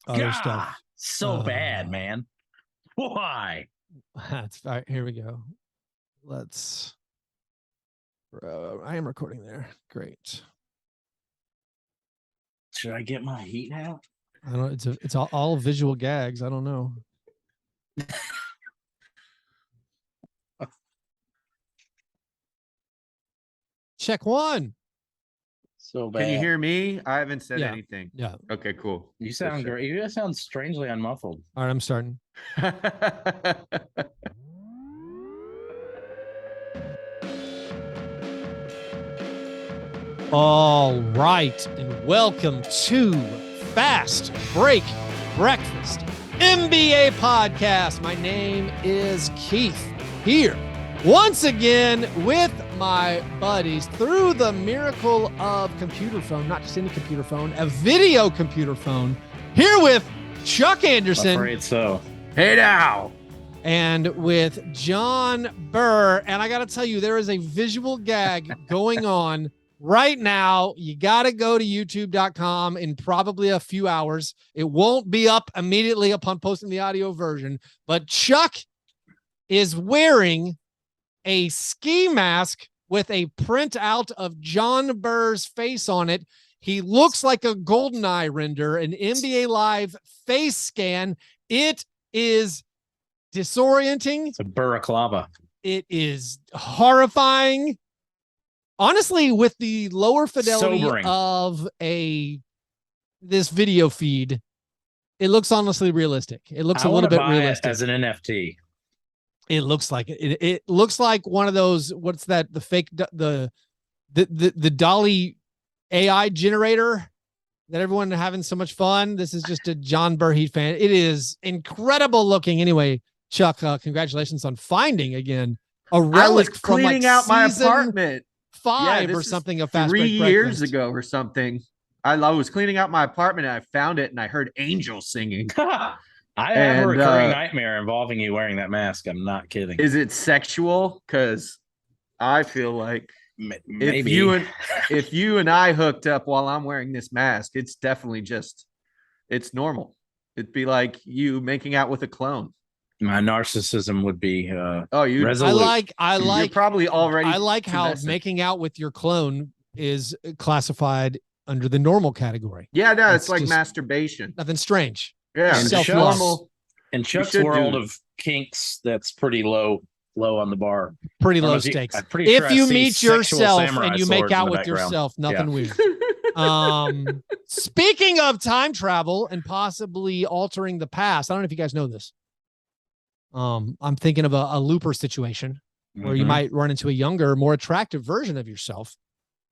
other stuff. So bad, man. Why? That's all right. Here we go. Let's. I am recording there. Great. Should I get my heat hat? I don't. It's all visual gags. I don't know. Check one. So bad. Can you hear me? I haven't said Yeah. anything. Yeah. Okay, cool. You sound great. You sound strangely unmuffled. All right, I'm starting. All right, and welcome to Fast Break Breakfast NBA podcast. My name is Keith, here once again with my buddies through the miracle of computer phone, not just any computer phone, a video computer phone, here with Chuck Anderson. I'm afraid so. Hey now. And with John Burr. And I got to tell you, there is a visual gag going on right now. You got to go to youtube.com in probably a few hours. It won't be up immediately upon posting the audio version, but Chuck is wearing a ski mask with a printout of John Burr's face on it. He looks like a GoldenEye render, an NBA Live face scan. It is disorienting. It's a burraclava. It is horrifying. Honestly, with the lower fidelity Sobering. of this video feed, it looks honestly realistic. It looks a little bit realistic as an NFT. It looks like it. It looks like one of those. What's that? The fake the Dolly AI generator that everyone having so much fun. This is just a John Burr Heat fan. It is incredible looking. Anyway, Chuck, congratulations on finding again a relic I was from cleaning like out my season apartment 5 or something of Fast 3 Break years Breakfast. ago or something. I was cleaning out my apartment and I found it and I heard angels singing. I have a recurring nightmare involving you wearing that mask. I'm not kidding. Is it sexual? Because I feel like maybe if you and I hooked up while I'm wearing this mask, it's definitely it's normal. It'd be like you making out with a clone. My narcissism would be resolute. You're probably already. I like how making out with your clone is classified under the normal category. Yeah, no, it's like masturbation. Nothing strange. Yeah, normal. In Chuck's world of kinks, that's pretty low on the bar. Pretty low stakes. If you meet yourself and you make out with yourself, nothing weird. Speaking of time travel and possibly altering the past, I don't know if you guys know this. I'm thinking of a looper situation where you might run into a younger, more attractive version of yourself.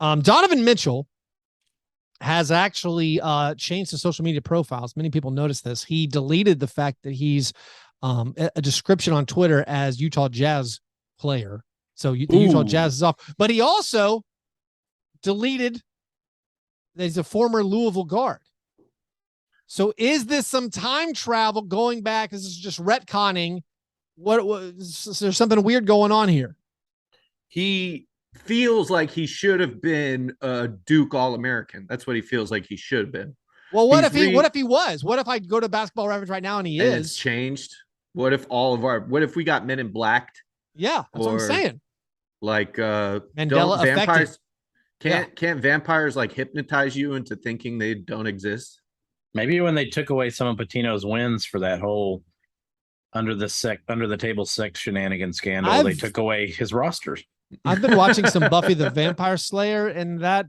Donovan Mitchell has actually changed his social media profiles. Many people notice this. He deleted the fact that he's a description on Twitter as Utah Jazz player. So the Utah Jazz is off. But he also deleted that he's a former Louisville guard. So is this some time travel going back? This is just retconning. Is there something weird going on here? He feels like he should have been a Duke All-American. That's what he feels like he should have been. Well, what if he was? What if I go to Basketball Reference right now and he is? It's changed. What if we got Men in Black? Yeah, that's what I'm saying. Like Mandela vampires can't vampires like hypnotize you into thinking they don't exist? Maybe when they took away some of Patino's wins for that whole under the table sex shenanigan scandal, they took away his rosters. I've been watching some Buffy the Vampire Slayer, and that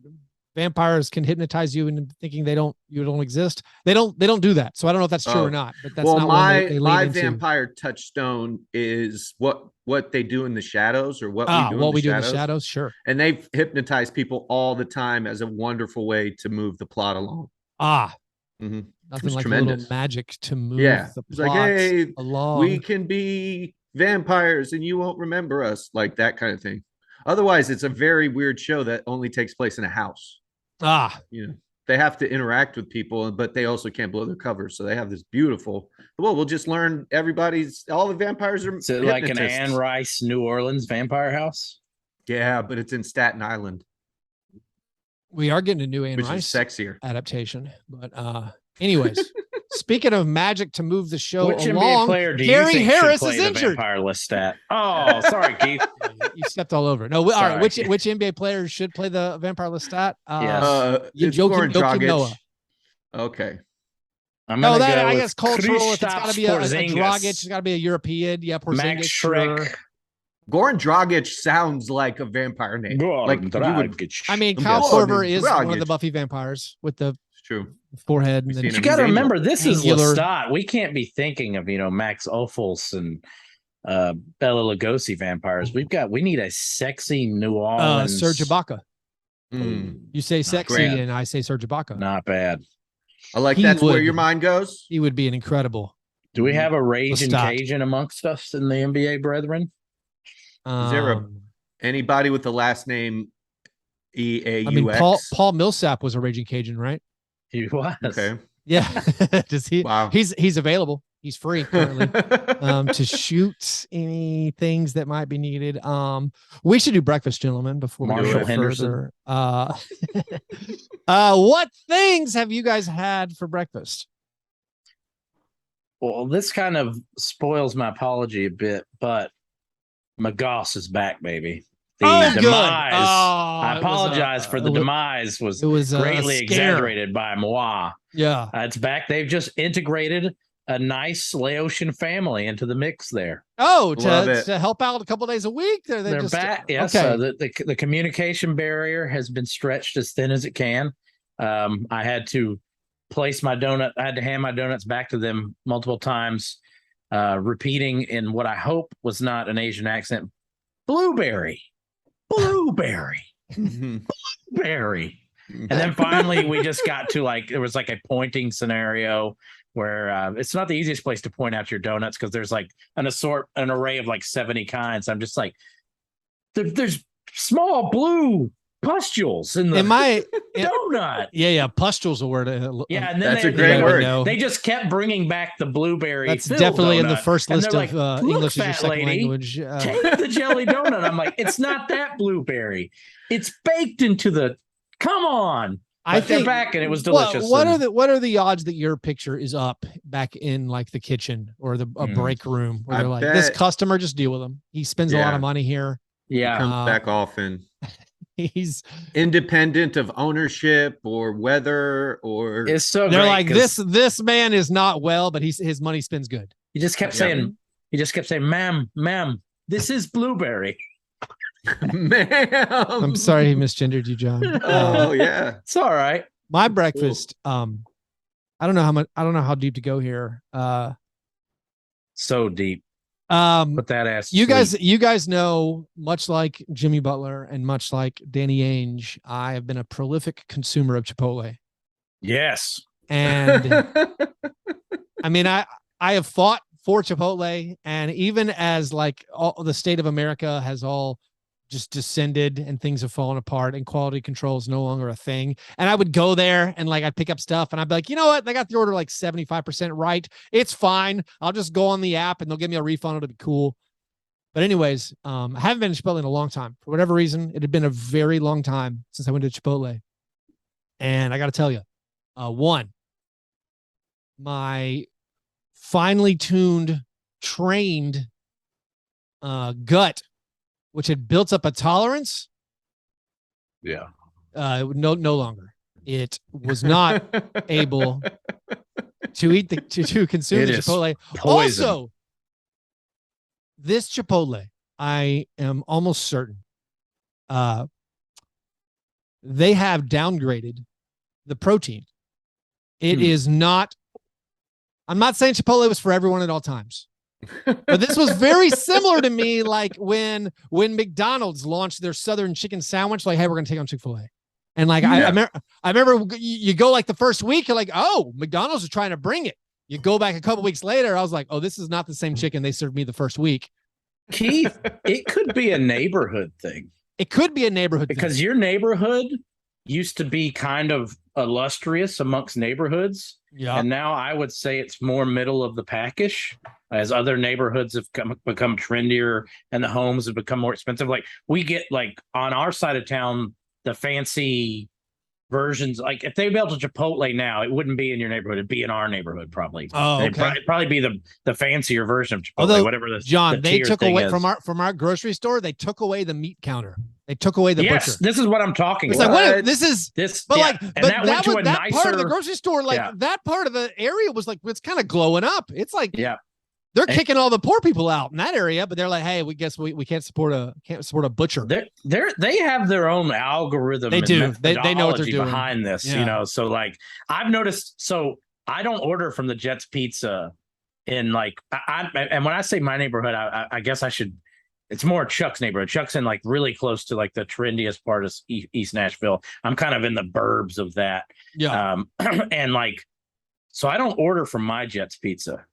vampires can hypnotize you into thinking you don't exist. They don't do that. So I don't know if that's true or not. But that's not my vampire touchstone is what they do in the shadows, or what we do in the shadows. Sure. And they've hypnotized people all the time as a wonderful way to move the plot along. Nothing like tremendous. A little magic to move the plot along. We can be vampires and you won't remember us, like that kind of thing. Otherwise, it's a very weird show that only takes place in a house. They have to interact with people, but they also can't blow their covers. So they have this beautiful, we'll just learn all the vampires are Is it like an Anne Rice, New Orleans vampire house? Yeah, but it's in Staten Island. We are getting a new Anne Rice sexier adaptation. But anyways, Speaking of magic to move the show Which NBA along, player do you Gary think Harris should play is the injured. vampire list stat? Oh, sorry, Keith. You stepped all over. No, all Sorry. right. Which NBA players should play the vampire list stat? Yes. It's Joakim Goran Dragic. Noah. Okay. No, that I guess cultural. If it's got to be a Dragic, it's got to be a European. Yeah, Porzingis. Max Sure. Shrek. Goran Dragic sounds like a vampire name. Goran Dragic. I mean, Kyle Korver is one of the Buffy vampires with the true forehead. And you got to remember, this is angular. Lestat. We can't be thinking of Max Ophuls and Bela Lugosi vampires. We need a sexy New Orleans Serge Ibaka. You say sexy, and I say Serge Ibaka. Not bad. I like that's where your mind goes. He would be an incredible. Do we have a raging Cajun amongst us in the NBA, brethren? Is there anybody with the last name EAUX? I mean, Paul Millsap was a raging Cajun, right? He was. Okay. Yeah. Does he? Wow. He's available. He's free currently to shoot any things that might be needed. We should do breakfast, gentlemen, before Marshall we go Henderson. further. What things have you guys had for breakfast? Well, this kind of spoils my apology a bit, but McGoss is back, baby. The demise. I apologize for the demise. Was greatly exaggerated by moi. Yeah, it's back. They've just integrated a nice Laotian family into the mix there. Oh, to help out a couple days a week. They're just back. Yes. Okay. The communication barrier has been stretched as thin as it can. I had to place my donut. I had to hand my donuts back to them multiple times, repeating in what I hope was not an Asian accent, blueberry. Blueberry. Blueberry. And then finally we just got to there was a pointing scenario where it's not the easiest place to point out your donuts because there's an array of 70 kinds. I'm just there's small blue pustules in the donut. Yeah. Pustules a word. Yeah, and then that's a great word. They just kept bringing back the blueberry. That's definitely donut. in the first list of English as your second lady, language. Take the jelly donut. I'm like, it's not that blueberry. It's baked into the. Come on. I think they're back and it was delicious. What are the odds that your picture is up back in the kitchen or a break room where they're like, this customer, just deal with him. He spends a lot of money here. Yeah, comes back often. He's independent of ownership or weather or. It's so. They're like, this man is not well, but his money spends good. He just kept saying, ma'am, this is blueberry. Ma'am. I'm sorry he misgendered you, John. Oh yeah, it's all right. My breakfast. I don't know how deep to go here. So deep. Put that ass. You guys know, much like Jimmy Butler and much like Danny Ainge, I have been a prolific consumer of Chipotle. Yes. And I mean, I have fought for Chipotle, and even as all the state of America has all just descended and things have fallen apart and quality control is no longer a thing. And I would go there and I'd pick up stuff and I'd be like, you know what? They got the order 75% right. It's fine. I'll just go on the app and they'll give me a refund. It'll be cool. But anyways, I haven't been to Chipotle in a long time. For whatever reason, it had been a very long time since I went to Chipotle. And I got to tell you, one, my finely tuned, trained gut, which had built up a tolerance. Yeah. No longer. It was not able to eat to consume the Chipotle. Poison. Also, this Chipotle, I am almost certain, they have downgraded the protein. It is not. I'm not saying Chipotle was for everyone at all times. But this was very similar to me, when McDonald's launched their Southern chicken sandwich, hey, we're gonna take on Chick-fil-A. And I remember you go the first week, you're like, oh, McDonald's is trying to bring it. You go back a couple weeks later, I was like, oh, this is not the same chicken they served me the first week. Keith, it could be a neighborhood thing. It could be a neighborhood because thing. Your neighborhood used to be kind of illustrious amongst neighborhoods. Yeah. And now I would say it's more middle of the packish as other neighborhoods have become trendier and the homes have become more expensive. We get on our side of town, the fancy versions. Like if they built a Chipotle now, it wouldn't be in your neighborhood. It'd be in our neighborhood probably. Oh, It'd probably be the fancier version of Chipotle, Although, whatever the John, they tier took thing away is. from our grocery store. They took away the meat counter. They took away the butcher. This is what I'm talking It's about. like, wait, this is this, but yeah. like, and but that went to a that nicer part of the grocery store, like yeah. that part of the area was like, it's kind of glowing up. It's like, yeah. They're kicking all the poor people out in that area, but they're like, hey, we can't support a butcher. They have their own algorithm. They do. They know what they're doing behind this, yeah. you know. So like I've noticed. So I don't order from the Jets Pizza in like and when I say my neighborhood, I guess I should. It's more Chuck's neighborhood. Chuck's in like really close to like the trendiest part of East Nashville. I'm kind of in the burbs of that. Yeah. And like, so I don't order from my Jets Pizza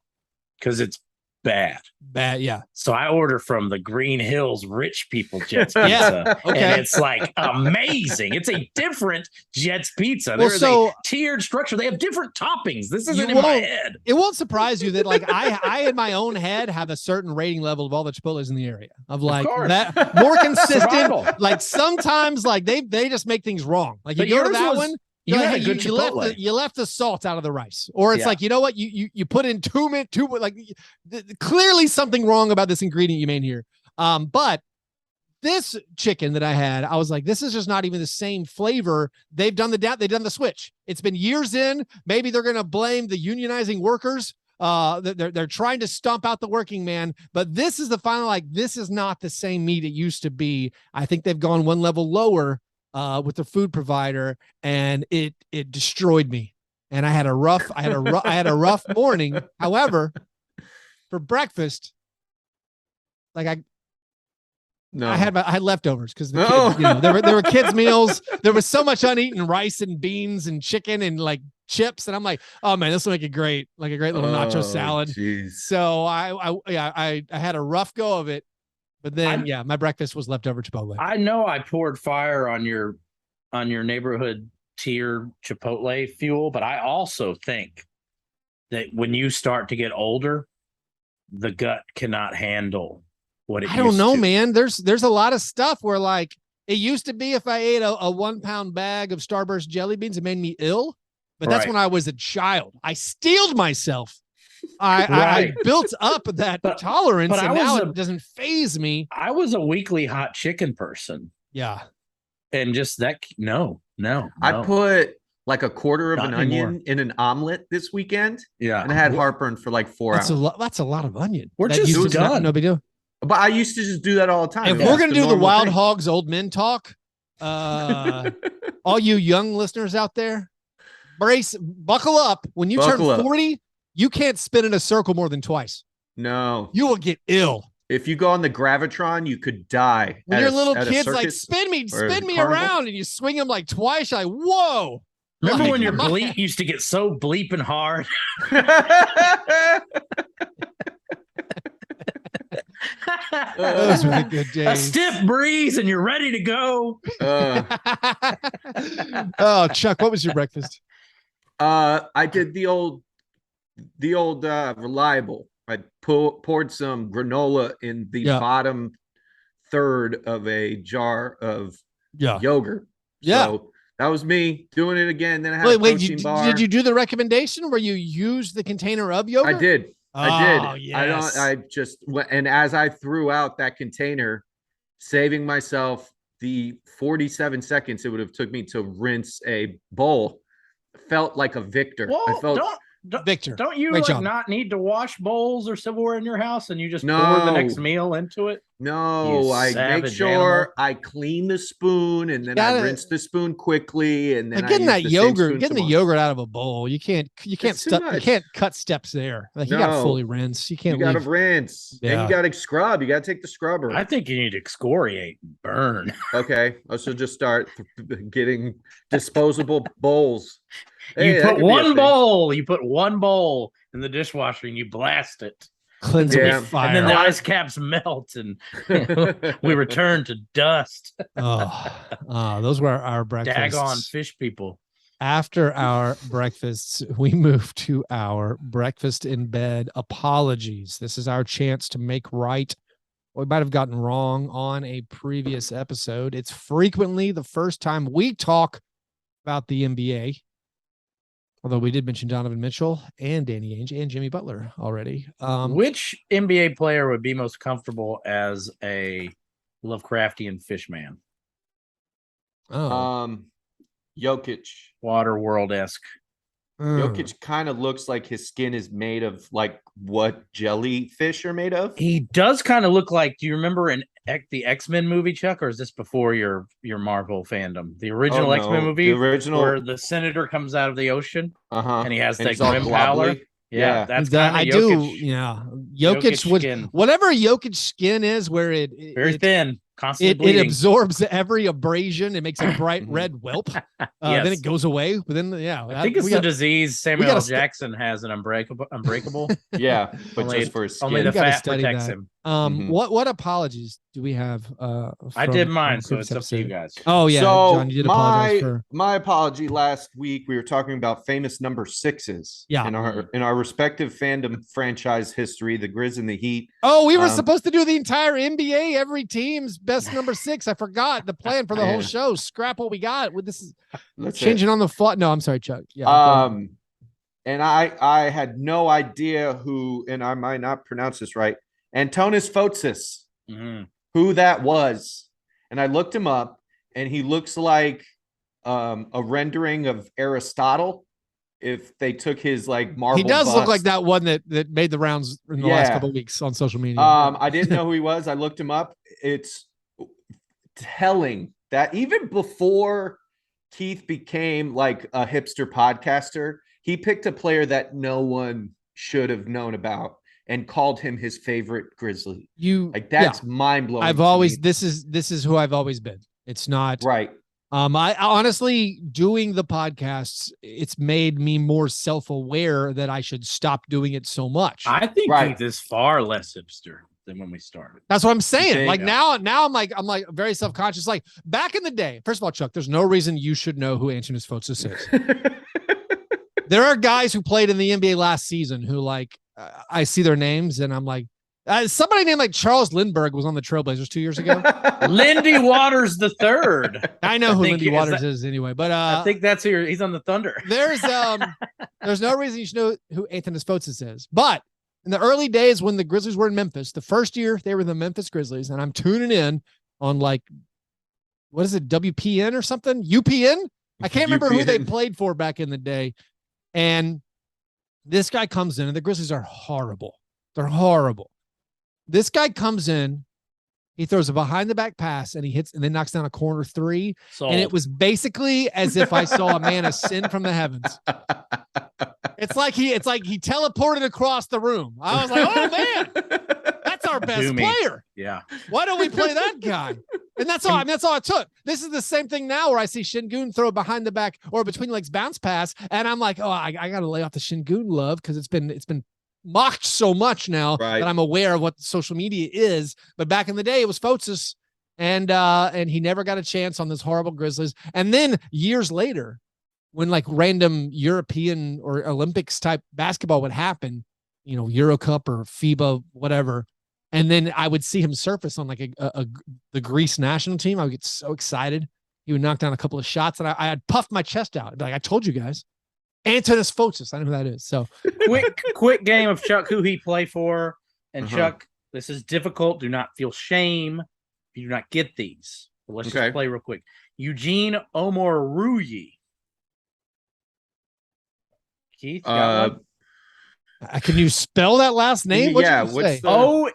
because it's bad. Yeah. So I order from the Green Hills Rich People Jets Pizza. Yeah. Okay. And it's like amazing. It's a different Jets Pizza. Well, There's so, a tiered structure. They have different toppings. This isn't in my head. It won't surprise you that like I in my own head have a certain rating level of all the Chipotles in the area of like that more consistent. Like sometimes like they just make things wrong. Like you go to that one. You like, had a good Chipotle. You left the salt out of the rice, or it's like, you know what, you put in like clearly something wrong about this ingredient you made here. But this chicken that I had, I was like, this is just not even the same flavor. They've done the switch. It's been years in. Maybe they're gonna blame the unionizing workers. They're trying to stomp out the working man, but this is the final. Like this is not the same meat it used to be. I think they've gone one level lower. With the food provider, and it destroyed me. And I had a rough morning. However, for breakfast, like I had leftovers because there were kids' meals. There was so much uneaten rice and beans and chicken and like chips, and I'm like, oh man, this will make a great little nacho salad. Geez. So I had a rough go of it. But then, my breakfast was leftover Chipotle. I know I poured fire on your neighborhood tier Chipotle fuel, but I also think that when you start to get older, the gut cannot handle what it. I don't know, man. There's a lot of stuff where like it used to be if I ate a 1 pound bag of Starburst jelly beans, it made me ill. But that's when I was a child. I steeled myself. I built up that tolerance, and now it doesn't faze me. I was a weekly hot chicken person. Yeah. And just that, no. I put like a quarter of an onion in an omelet this weekend. Yeah. And I had heartburn for like 4 hours. That's a lot of onion. We're just done. No big deal. But I used to just do that all the time. If we're going to do the Wild Hogs old men talk, all you young listeners out there, buckle up. When you turn 40, you can't spin in a circle more than twice. No. You will get ill. If you go on the Gravitron, you could die. When your little kid's like, spin me around, and you swing them like twice, you're like, whoa. Remember when your bleep used to get so bleeping hard? Those were the good days. A stiff breeze and you're ready to go. Oh, Chuck, what was your breakfast? I did the old reliable. I poured some granola in the bottom third of a jar of yogurt. Yeah. So that was me doing it again. Then I had a protein bar. Did you do the recommendation where you use the container of yogurt? I did. Yes. And as I threw out that container, saving myself the 47 seconds it would have took me to rinse a bowl, felt like a victor. Well, I felt Victor. Don't you not need to wash bowls or silverware in your house, and you just pour the next meal into it? No, I make sure I clean the spoon, and then I rinse the spoon quickly, and then getting the yogurt out of a bowl. You can't cut steps there. Like you got to fully rinse. You got to rinse, and you got to scrub. You got to take the scrubber. I think you need to excoriate and burn. Okay, I should just start getting disposable bowls. You put one bowl in the dishwasher and you blast it. Cleanse with fire. And then the ice caps melt and we return to dust. Those were our breakfasts. Daggone fish people. After our breakfasts, we move to our breakfast in bed apologies. This is our chance to make right what we might have gotten wrong on a previous episode. It's frequently the first time we talk about the NBA. Although we did mention Donovan Mitchell and Danny Ainge and Jimmy Butler already. Which NBA player would be most comfortable as a Lovecraftian fishman? Jokic. Waterworld-esque. Jokic kind of looks like his skin is made of like what jellyfish are made of. He does kind of look like. Do you remember in the X-Men movie, Chuck, or is this before your Marvel fandom? The original X-Men movie, the original, where the senator comes out of the ocean, and he has that grim pallor. Yeah, that's kind of I Jokic. do. Yeah, Jokic would skin. Whatever Jokic skin is, where it very thin. Constantly it absorbs every abrasion. It makes a bright red whelp. Yes. Then it goes away. But then, I think it's the disease Samuel L. Jackson has in Unbreakable. Yeah, but just for his skin. Only the fat protects him. What apologies do we have? I did mine, so it's up to you guys. Oh yeah, so John, you did apologize for my apology. Last week we were talking about famous number sixes. Yeah. In our respective fandom franchise history, the Grizz and the Heat. Oh, we were supposed to do the entire NBA, every team's best number six. I forgot the plan for the whole show. Scrap what we got. This is changing on the fly. No, I'm sorry, Chuck. Yeah. And I had no idea who, and I might not pronounce this right, Antonis Fotis, who that was. And I looked him up, and he looks like a rendering of Aristotle. If they took his like marble, he does bust. look like that one that made the rounds in the last couple of weeks on social media. I didn't know who he was. I looked him up. It's telling that even before Keith became like a hipster podcaster, he picked a player that no one should have known about and called him his favorite Grizzly. That's mind blowing. I've always this is who I've always been. It's not right. I honestly, doing the podcasts, it's made me more self-aware that I should stop doing it so much. I think Keith is far less hipster than when we started. That's what I'm saying. Like now I'm like very self-conscious. Like back in the day, first of all, Chuck, there's no reason you should know who Anfernee Simons is. There are guys who played in the NBA last season who like I see their names and I'm like, somebody named like Charles Lindbergh was on the Trailblazers 2 years ago. Lindy Waters the third. I know who Lindy Waters is anyway, but I think that's who he's on the Thunder. There's no reason you should know who Anfernee Simons is. But in the early days when the Grizzlies were in Memphis, the first year they were the Memphis Grizzlies, and I'm tuning in on like, what is it, WPN or something? UPN? I can't remember who they played for back in the day. And this guy comes in, and the Grizzlies are horrible. They're horrible. This guy comes in, he throws a behind the back pass and he hits and then knocks down a corner three. And it was basically as if I saw a man ascend from the heavens. It's like he teleported across the room. I was like, oh man, that's our best player. Yeah. Why don't we play that guy? And that's all. I mean, that's all it took. This is the same thing now where I see Şengün throw a behind the back or between legs bounce pass, and I'm like, oh, I got to lay off the Şengün love because it's been mocked so much now that I'm aware of what social media is. But back in the day, it was Fotis, and he never got a chance on this horrible Grizzlies. And then years later, when like random European or Olympics type basketball would happen, you know, Euro Cup or FIBA, whatever, and then I would see him surface on like the Greece national team. I would get so excited. He would knock down a couple of shots, and I had puffed my chest out. I'd be like, I told you guys. Anfernee Simons. I know who that is. So quick game of Chuck, who he play for. And Chuck, this is difficult. Do not feel shame if you do not get these. But let's just play real quick. Eugene Omoruyi. Keith, got one? Can you spell that last name? What's Omoruyi.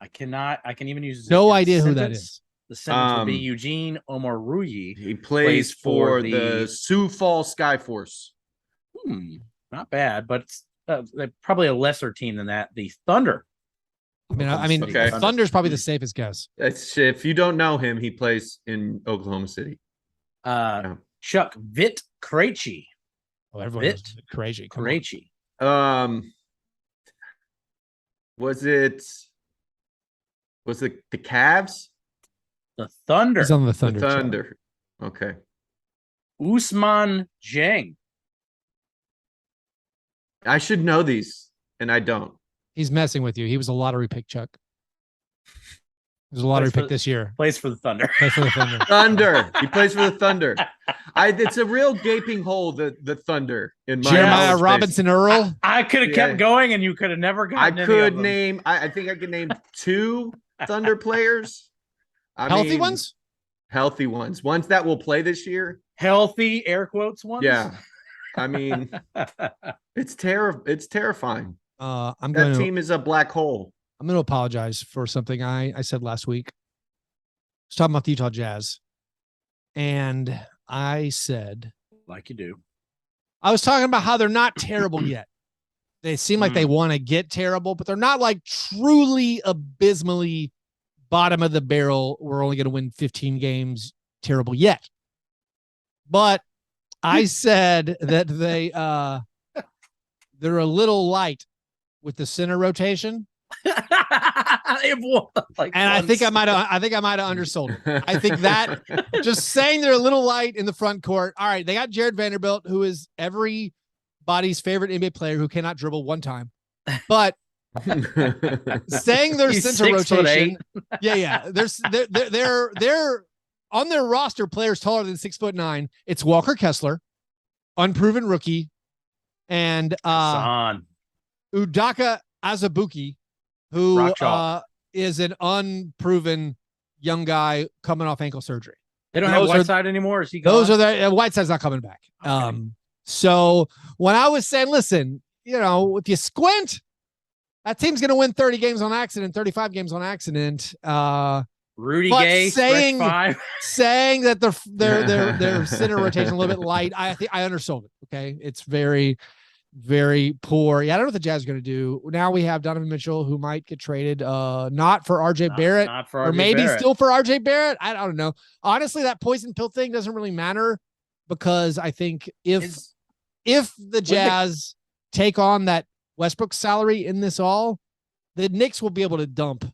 I can even use no idea who that is. The sentence would be Eugene Omoruyi. He plays for the Sioux Falls Skyforce. Not bad, but they're probably a lesser team than that. The Thunder. I mean, Thunder's probably the safest guess. If you don't know him, he plays in Oklahoma City. Chuck Vit Krejci. Oh, everyone knows Krejci. Krejci. Was it the Cavs? The Thunder. He's on the Thunder. The Thunder. Okay. Usman Jang. I should know these, and I don't. He's messing with you. He was a lottery pick, Chuck. There's a lottery pick this year. Plays for the Thunder. Plays for the Thunder. Thunder. He plays for the Thunder. It's a real gaping hole, the Thunder in my Jeremiah Robinson Earl. I could have kept going, and you could have never gotten. I think I could name 2 Thunder players. Healthy ones. Healthy ones. Ones that will play this year. Healthy air quotes ones. Yeah. I mean, it's terrifying. That team is a black hole. I'm going to apologize for something I said last week. I was talking about the Utah Jazz, and I said, like you do. I was talking about how they're not terrible yet. They seem like they want to get terrible, but they're not like truly abysmally bottom of the barrel. We're only going to win 15 games terrible yet. But I said that they're a little light with the center rotation. I think I might have undersold it. I think that just saying they're a little light in the front court. All right, they got Jared Vanderbilt, who is everybody's favorite NBA player who cannot dribble one time. But saying their center rotation, they're on their roster players taller than 6'9". It's Walker Kessler, unproven rookie, and Udaka Azubuike, who is an unproven young guy coming off ankle surgery. They don't have Whiteside anymore. Is he gone? Those are the Whiteside's not coming back. Okay. So when I was saying, listen, if you squint, that team's going to win 30 games on accident, 35 games on accident. Rudy Gay saying that their center rotation a little bit light. I think I undersold it. Okay, it's very, very poor. Yeah, I don't know what the Jazz are going to do. Now we have Donovan Mitchell, who might get traded, not for RJ Barrett, or maybe still for RJ Barrett. I don't know. Honestly, that poison pill thing doesn't really matter, because I think if the Jazz take on that Westbrook salary in this all, the Knicks will be able to dump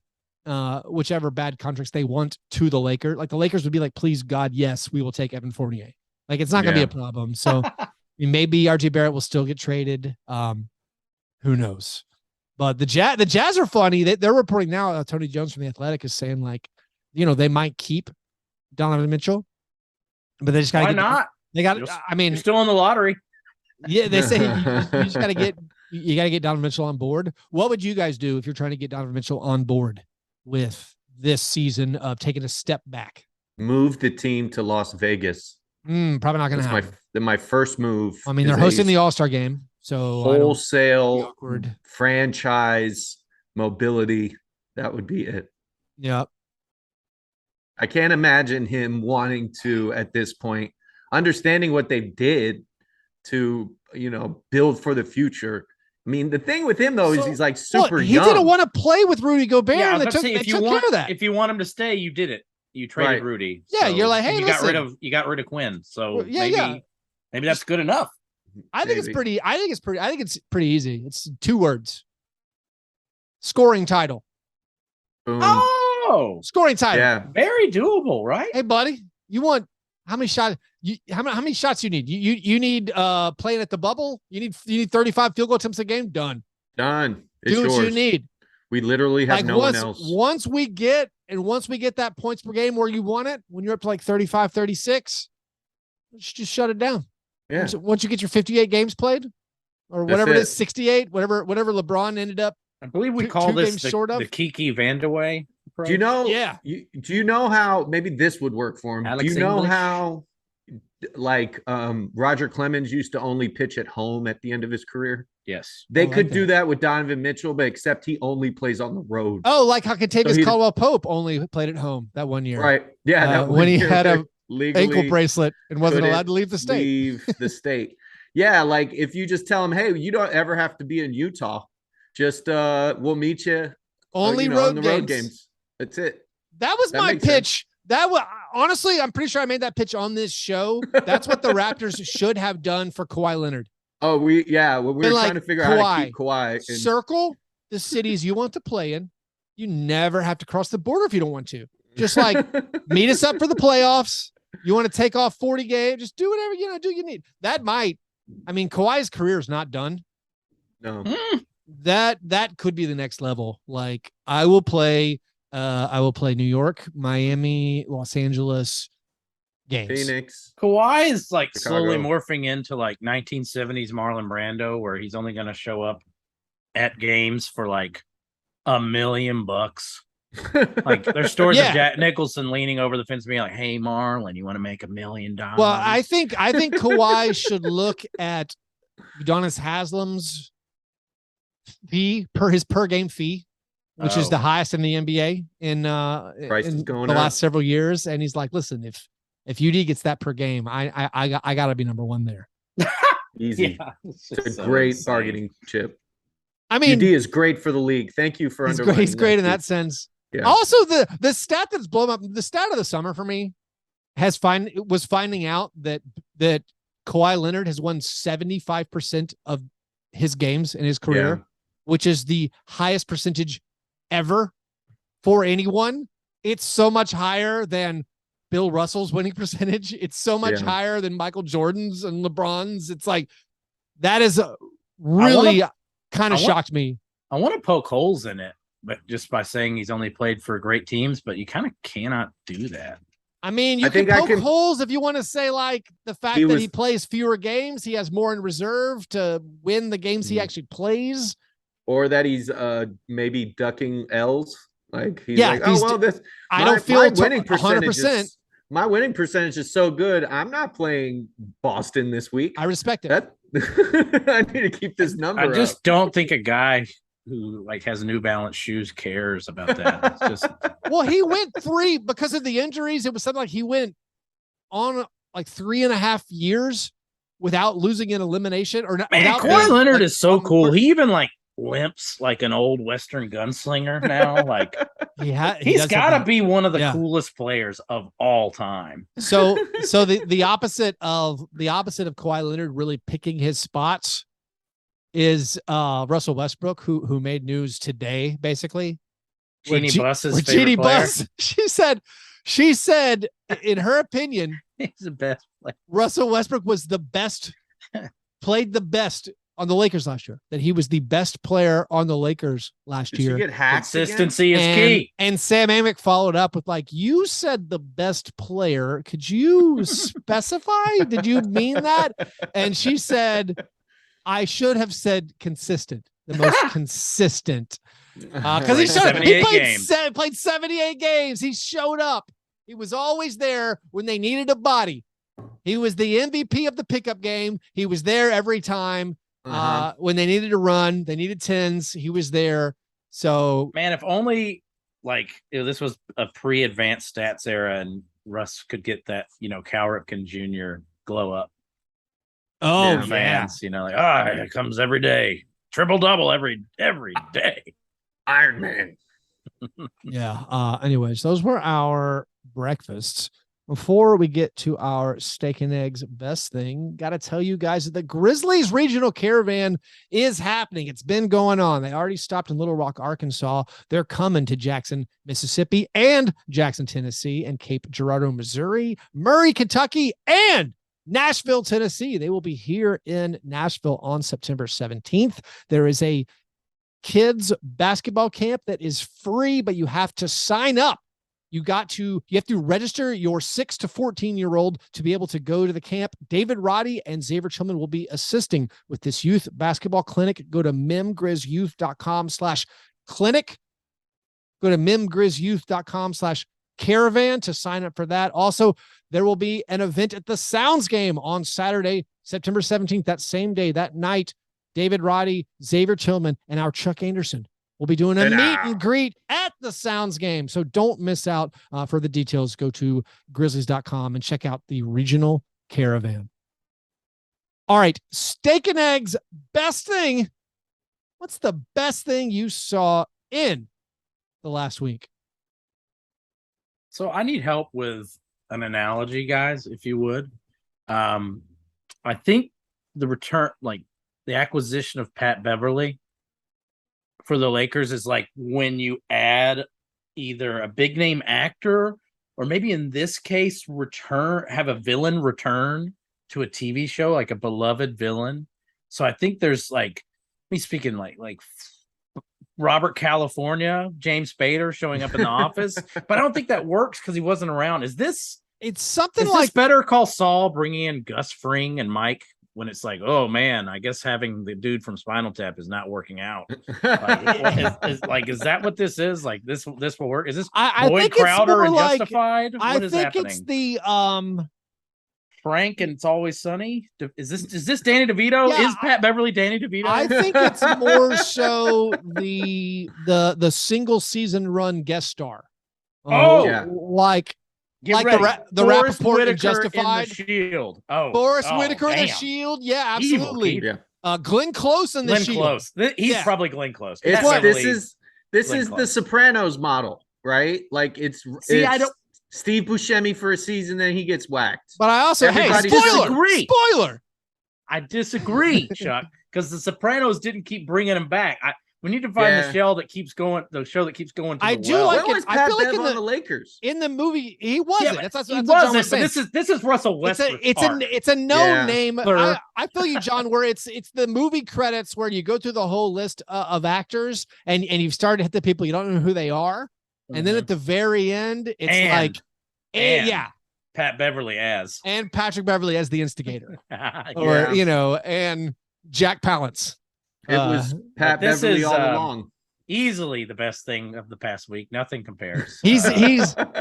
whichever bad contracts they want to the Lakers. Like the Lakers would be like, please God, yes, we will take Evan Fournier. Like it's not going to be a problem. So maybe RJ Barrett will still get traded. Who knows? But the Jazz are funny. They're reporting now. Tony Jones from The Athletic is saying they might keep Donovan Mitchell, but they just got to get. Why not? They got. You're still in the lottery. Yeah, they say you just got to get. You got to get Donovan Mitchell on board. What would you guys do if you're trying to get Donovan Mitchell on board with this season of taking a step back? Move the team to Las Vegas. Probably not going to happen. My first move. I mean, they're hosting the All-Star game, so wholesale franchise mobility. That would be it. Yeah. I can't imagine him wanting to, at this point, understanding what they did to, build for the future. I mean, the thing with him, though, is he's like super young. He didn't want to play with Rudy Gobert. Yeah, and they took care of that. If you want him to stay, you did it. You traded Rudy. Yeah, so you're like, hey, you got rid of Quinn. So maybe that's good enough. I think it's pretty easy. It's 2 words. Scoring title. Boom. Oh, scoring title. Yeah. Very doable, right? Hey, buddy, you want how many shots? How many shots you need? You need playing at the bubble. You need 35 field goal attempts a game. Done. It's do what yours. you need. We literally have no one else. Once we get that points per game where you want it, when you're up to like 35, 36, just shut it down. Yeah. Once you get your 58 games played, or whatever it is, 68, whatever LeBron ended up. I believe we call this the Kiki Vandeweghe approach. Do you know? Yeah. Do you know how maybe this would work for him? Alex do you know English? How Roger Clemens used to only pitch at home at the end of his career? Yes. They could do that with Donovan Mitchell, but except he only plays on the road. Oh, like how Contavious Caldwell-Pope only played at home that one year. Right. Yeah. When he had a ankle bracelet and wasn't allowed to leave the state. Yeah. Like if you just tell him, hey, you don't ever have to be in Utah. Just we'll meet you. Only road games. That's it. That was my pitch. That was honestly, I'm pretty sure I made that pitch on this show. That's what the Raptors should have done for Kawhi Leonard. Oh, when we were trying to figure out how to keep Kawhi. Circle the cities you want to play in. You never have to cross the border if you don't want to. Just like meet us up for the playoffs. You want to take off 40 games, just do whatever you need. Kawhi's career is not done. No. That could be the next level. Like I will play I will play New York, Miami, Los Angeles games. Phoenix. Kawhi is like Chicago. slowly morphing into like 1970s Marlon Brando, where he's only going to show up at games for like $1 million. Like there's stories of Jack Nicholson leaning over the fence being like, "Hey Marlon, you want to make $1 million?" Well, I think Kawhi should look at Udonis Haslam's fee per game fee, which is the highest in the NBA in the last several years. And he's like, listen, if UD gets that per game, I got to be number one there. Easy. Yeah, it's a great bargaining chip. I mean, UD is great for the league. Thank you for underlining. He's great in that sense. Yeah. Also, the stat that's blown up, the stat of the summer for me was finding out that Kawhi Leonard has won 75% of his games in his career, which is the highest percentage ever for anyone. It's so much higher than Bill Russell's winning percentage. It's so much higher than Michael Jordan's and LeBron's. It's like, that is really kind of shocked me. I want to poke holes in it, but just by saying he's only played for great teams, but you kind of cannot do that. I mean, you can poke holes if you want to say like the fact that he plays fewer games, he has more in reserve to win the games he actually plays. Or that he's maybe ducking L's. Like he's like, oh well, this I don't feel my winning percentage 100%. My winning percentage is so good. I'm not playing Boston this week. I respect it. I need to keep this number. I just don't think a guy who like has New Balance shoes cares about that. It's just well, he went 3 because of the injuries. It was something like he went on like 3.5 years without losing an elimination or not. Man, Kawhi Leonard is so cool. He even like limps like an old Western gunslinger now. Like he's got to be one of the coolest players of all time. So the opposite of Kawhi Leonard really picking his spots is Russell Westbrook, who made news today, basically. Jeannie Buss's favorite player. Buss, she said, in her opinion, he's the best player. Russell Westbrook was the best, played the best on the Lakers last year. That he was the best player on the Lakers last year. Get hacked Consistency is key. And Sam Amick followed up with like, you said the best player. Could you specify? Did you mean that? And she said, I should have said consistent, the most consistent. Because he showed up. He played 78 games. He showed up. He was always there when they needed a body. He was the MVP of the pickup game. He was there every time. When they needed to run, they needed 10s. He was there. So, man, if only like this was a pre-advanced stats era and Russ could get that, Cal Ripken Jr. glow up. Oh, fans, like, it comes every day. Triple double every day. Iron Man. Anyways, those were our breakfasts. Before we get to our steak and eggs best thing, got to tell you guys that the Grizzlies Regional Caravan is happening. It's been going on. They already stopped in Little Rock, Arkansas. They're coming to Jackson, Mississippi, and Jackson, Tennessee, and Cape Girardeau, Missouri, Murray, Kentucky, and Nashville, Tennessee. They will be here in Nashville on September 17th. There is a kids basketball camp that is free, but you have to sign up. You have to register your 6 to 14-year-old to be able to go to the camp. David Roddy and Xavier Tillman will be assisting with this youth basketball clinic. Go to mimgrizyouth.com/clinic. Go to mimgrizyouth.com/caravan to sign up for that. Also, there will be an event at the Sounds game on Saturday, September 17th, that same day, that night. David Roddy, Xavier Tillman, and our Chuck Anderson will be doing a meet and greet at the Sounds game. So don't miss out. For the details, go to grizzlies.com and check out the regional caravan. All right. Steak and eggs. Best thing. What's the best thing you saw in the last week? So I need help with an analogy, guys, if you would. I think the return, like the acquisition of Pat Beverly for the Lakers is like when you add either a big name actor or maybe in this case have a villain return to a TV show, like a beloved villain. So I think there's like me speaking like Robert California, James Spader showing up in the office, but I don't think that works because he wasn't around. Is this Better Call Saul bringing in Gus Fring and Mike when it's like, oh man, I guess having the dude from Spinal Tap is not working out. Is that what this is? Like this will work? Is this Boyd Crowder and Justified? What is happening? It's the Frank and It's Always Sunny. Is this Danny DeVito? Yeah, is Pat Beverly Danny DeVito? I think it's more so the single season run guest star. Like the Rappaport and Justified. In the Shield. Forrest Whitaker in the Shield. Yeah, absolutely. Glenn Close in the Shield. He's probably Glenn Close. This is the Sopranos model, right? Like it's Steve Buscemi for a season, then he gets whacked. But I also spoiler. I disagree, Chuck, because the Sopranos didn't keep bringing him back. We need to find the show that keeps going. The show that keeps going. I do like it. I feel like in the Lakers in the movie he wasn't. That's he wasn't. But this is Russell Westbrook. It's a known name. I feel you, John. Where it's the movie credits where you go through the whole list of actors and you've started to hit the people you don't know who they are, and then at the very end it's Pat Beverly as and Patrick Beverly as the instigator, and Jack Palance. It was Pat Beverly all along. Easily the best thing of the past week. Nothing compares. He's Jack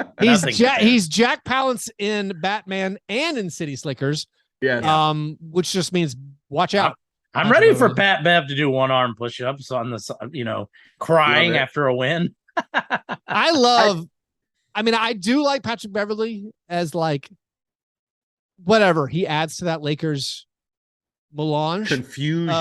Palance in Batman and in City Slickers. Yeah. Which just means watch out. I'm ready for Pat Bev to do one arm push-ups on the crying after a win. I do like Patrick Beverly as like whatever he adds to that Lakers melange confusion.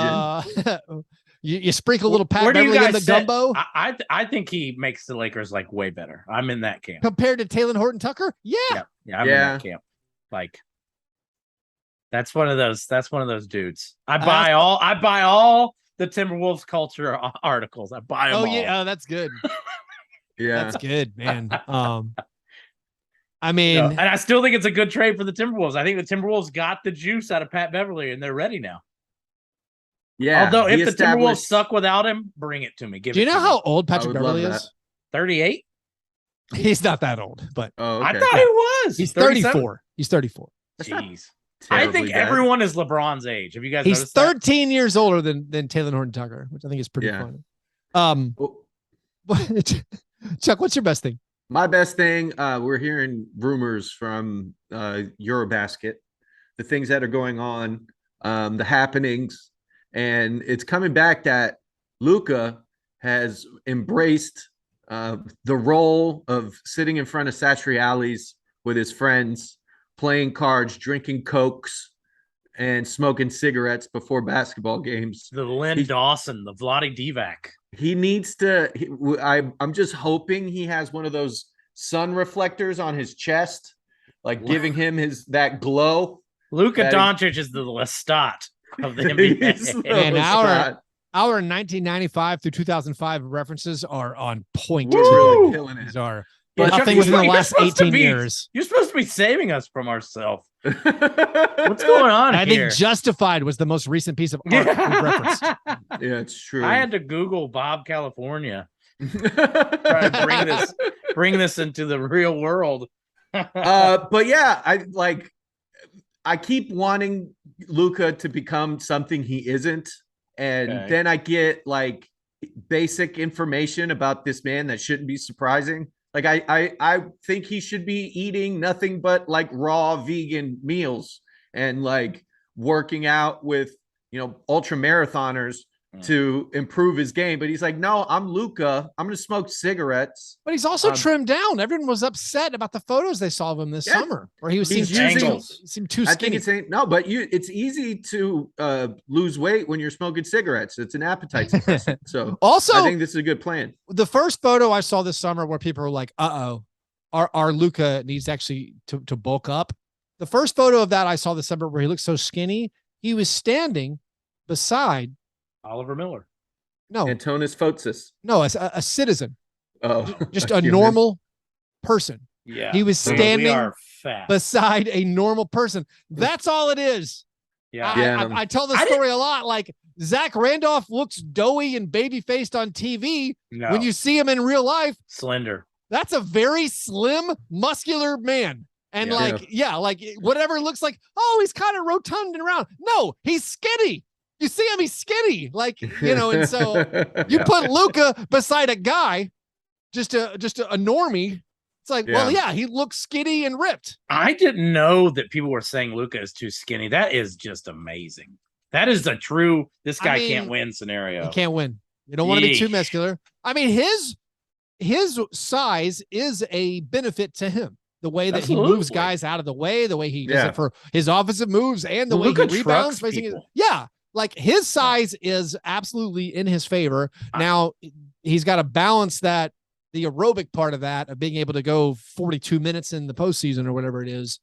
You sprinkle a little Pat Beverly in the gumbo. I think he makes the Lakers like way better. I'm in that camp compared to Taylor Horton Tucker. I'm in that camp. Like that's one of those dudes. I buy all the Timberwolves culture articles. I buy them all. That's good. Yeah, that's good, man. And I still think it's a good trade for the Timberwolves. I think the Timberwolves got the juice out of Pat Beverly, and they're ready now. Yeah. Although if the Timberwolves suck without him, bring it to me. Do you know how old Patrick Beverly is? 38. He's not that old, but I thought he was. He's 34. He's 34. Jeez. I think everyone is LeBron's age. Have you guys noticed that? 13 years older than Taylor Horton Tucker, which I think is pretty funny. Chuck, what's your best thing? My best thing, we're hearing rumors from Eurobasket, the things that are going on, the happenings, and it's coming back that Luka has embraced the role of sitting in front of Satriali's with his friends, playing cards, drinking Cokes, and smoking cigarettes before basketball games. The Len Dawson, the Vlade Divac. He needs to. I'm just hoping he has one of those sun reflectors on his chest, like giving him that glow. Luka Doncic is the Lestat of the NBA. And our 1995 through 2005 references are on point. We're really killing it. These are nothing within the last 18 years. You're supposed to be saving us from ourselves. What's going on I here? think Justified was the most recent piece of art we've referenced. Yeah, it's true. I had to Google Bob California. Try to bring this into the real world. But yeah, I keep wanting Luka to become something he isn't. And then I get like basic information about this man that shouldn't be surprising. Like I think he should be eating nothing but like raw vegan meals and like working out with, ultra marathoners to improve his game. But he's like, no, I'm Luka. I'm going to smoke cigarettes. But he's also trimmed down. Everyone was upset about the photos they saw of him this summer where he seemed too skinny. But it's easy to lose weight when you're smoking cigarettes. It's an appetite suppressant. So also, I think this is a good plan. The first photo I saw this summer where people were like, our Luka needs actually to bulk up. The first photo of that I saw this summer where he looked so skinny, he was standing beside Oliver Miller. No. Antonis Fotis. No, a citizen. Oh. Just a normal person. Yeah. He was standing beside a normal person. That's all it is. Yeah. I tell this story a lot. Like Zach Randolph looks doughy and baby-faced on TV. No. When you see him in real life, slender. That's a very slim, muscular man. And like whatever it looks like, oh, he's kind of rotund and round. No, he's skinny. You see him, he's skinny. Like, and so you put Luka beside a guy, just a normie. It's like, well, yeah, he looks skinny and ripped. I didn't know that people were saying Luka is too skinny. That is just amazing. That is a true, this guy can't win scenario. He can't win. You don't want to be too muscular. I mean, his size is a benefit to him. The way that he moves guys out of the way, the way he does it for his offensive moves, and the way he rebounds. Like his size is absolutely in his favor. Now he's got to balance the aerobic part of that, of being able to go 42 minutes in the postseason or whatever it is.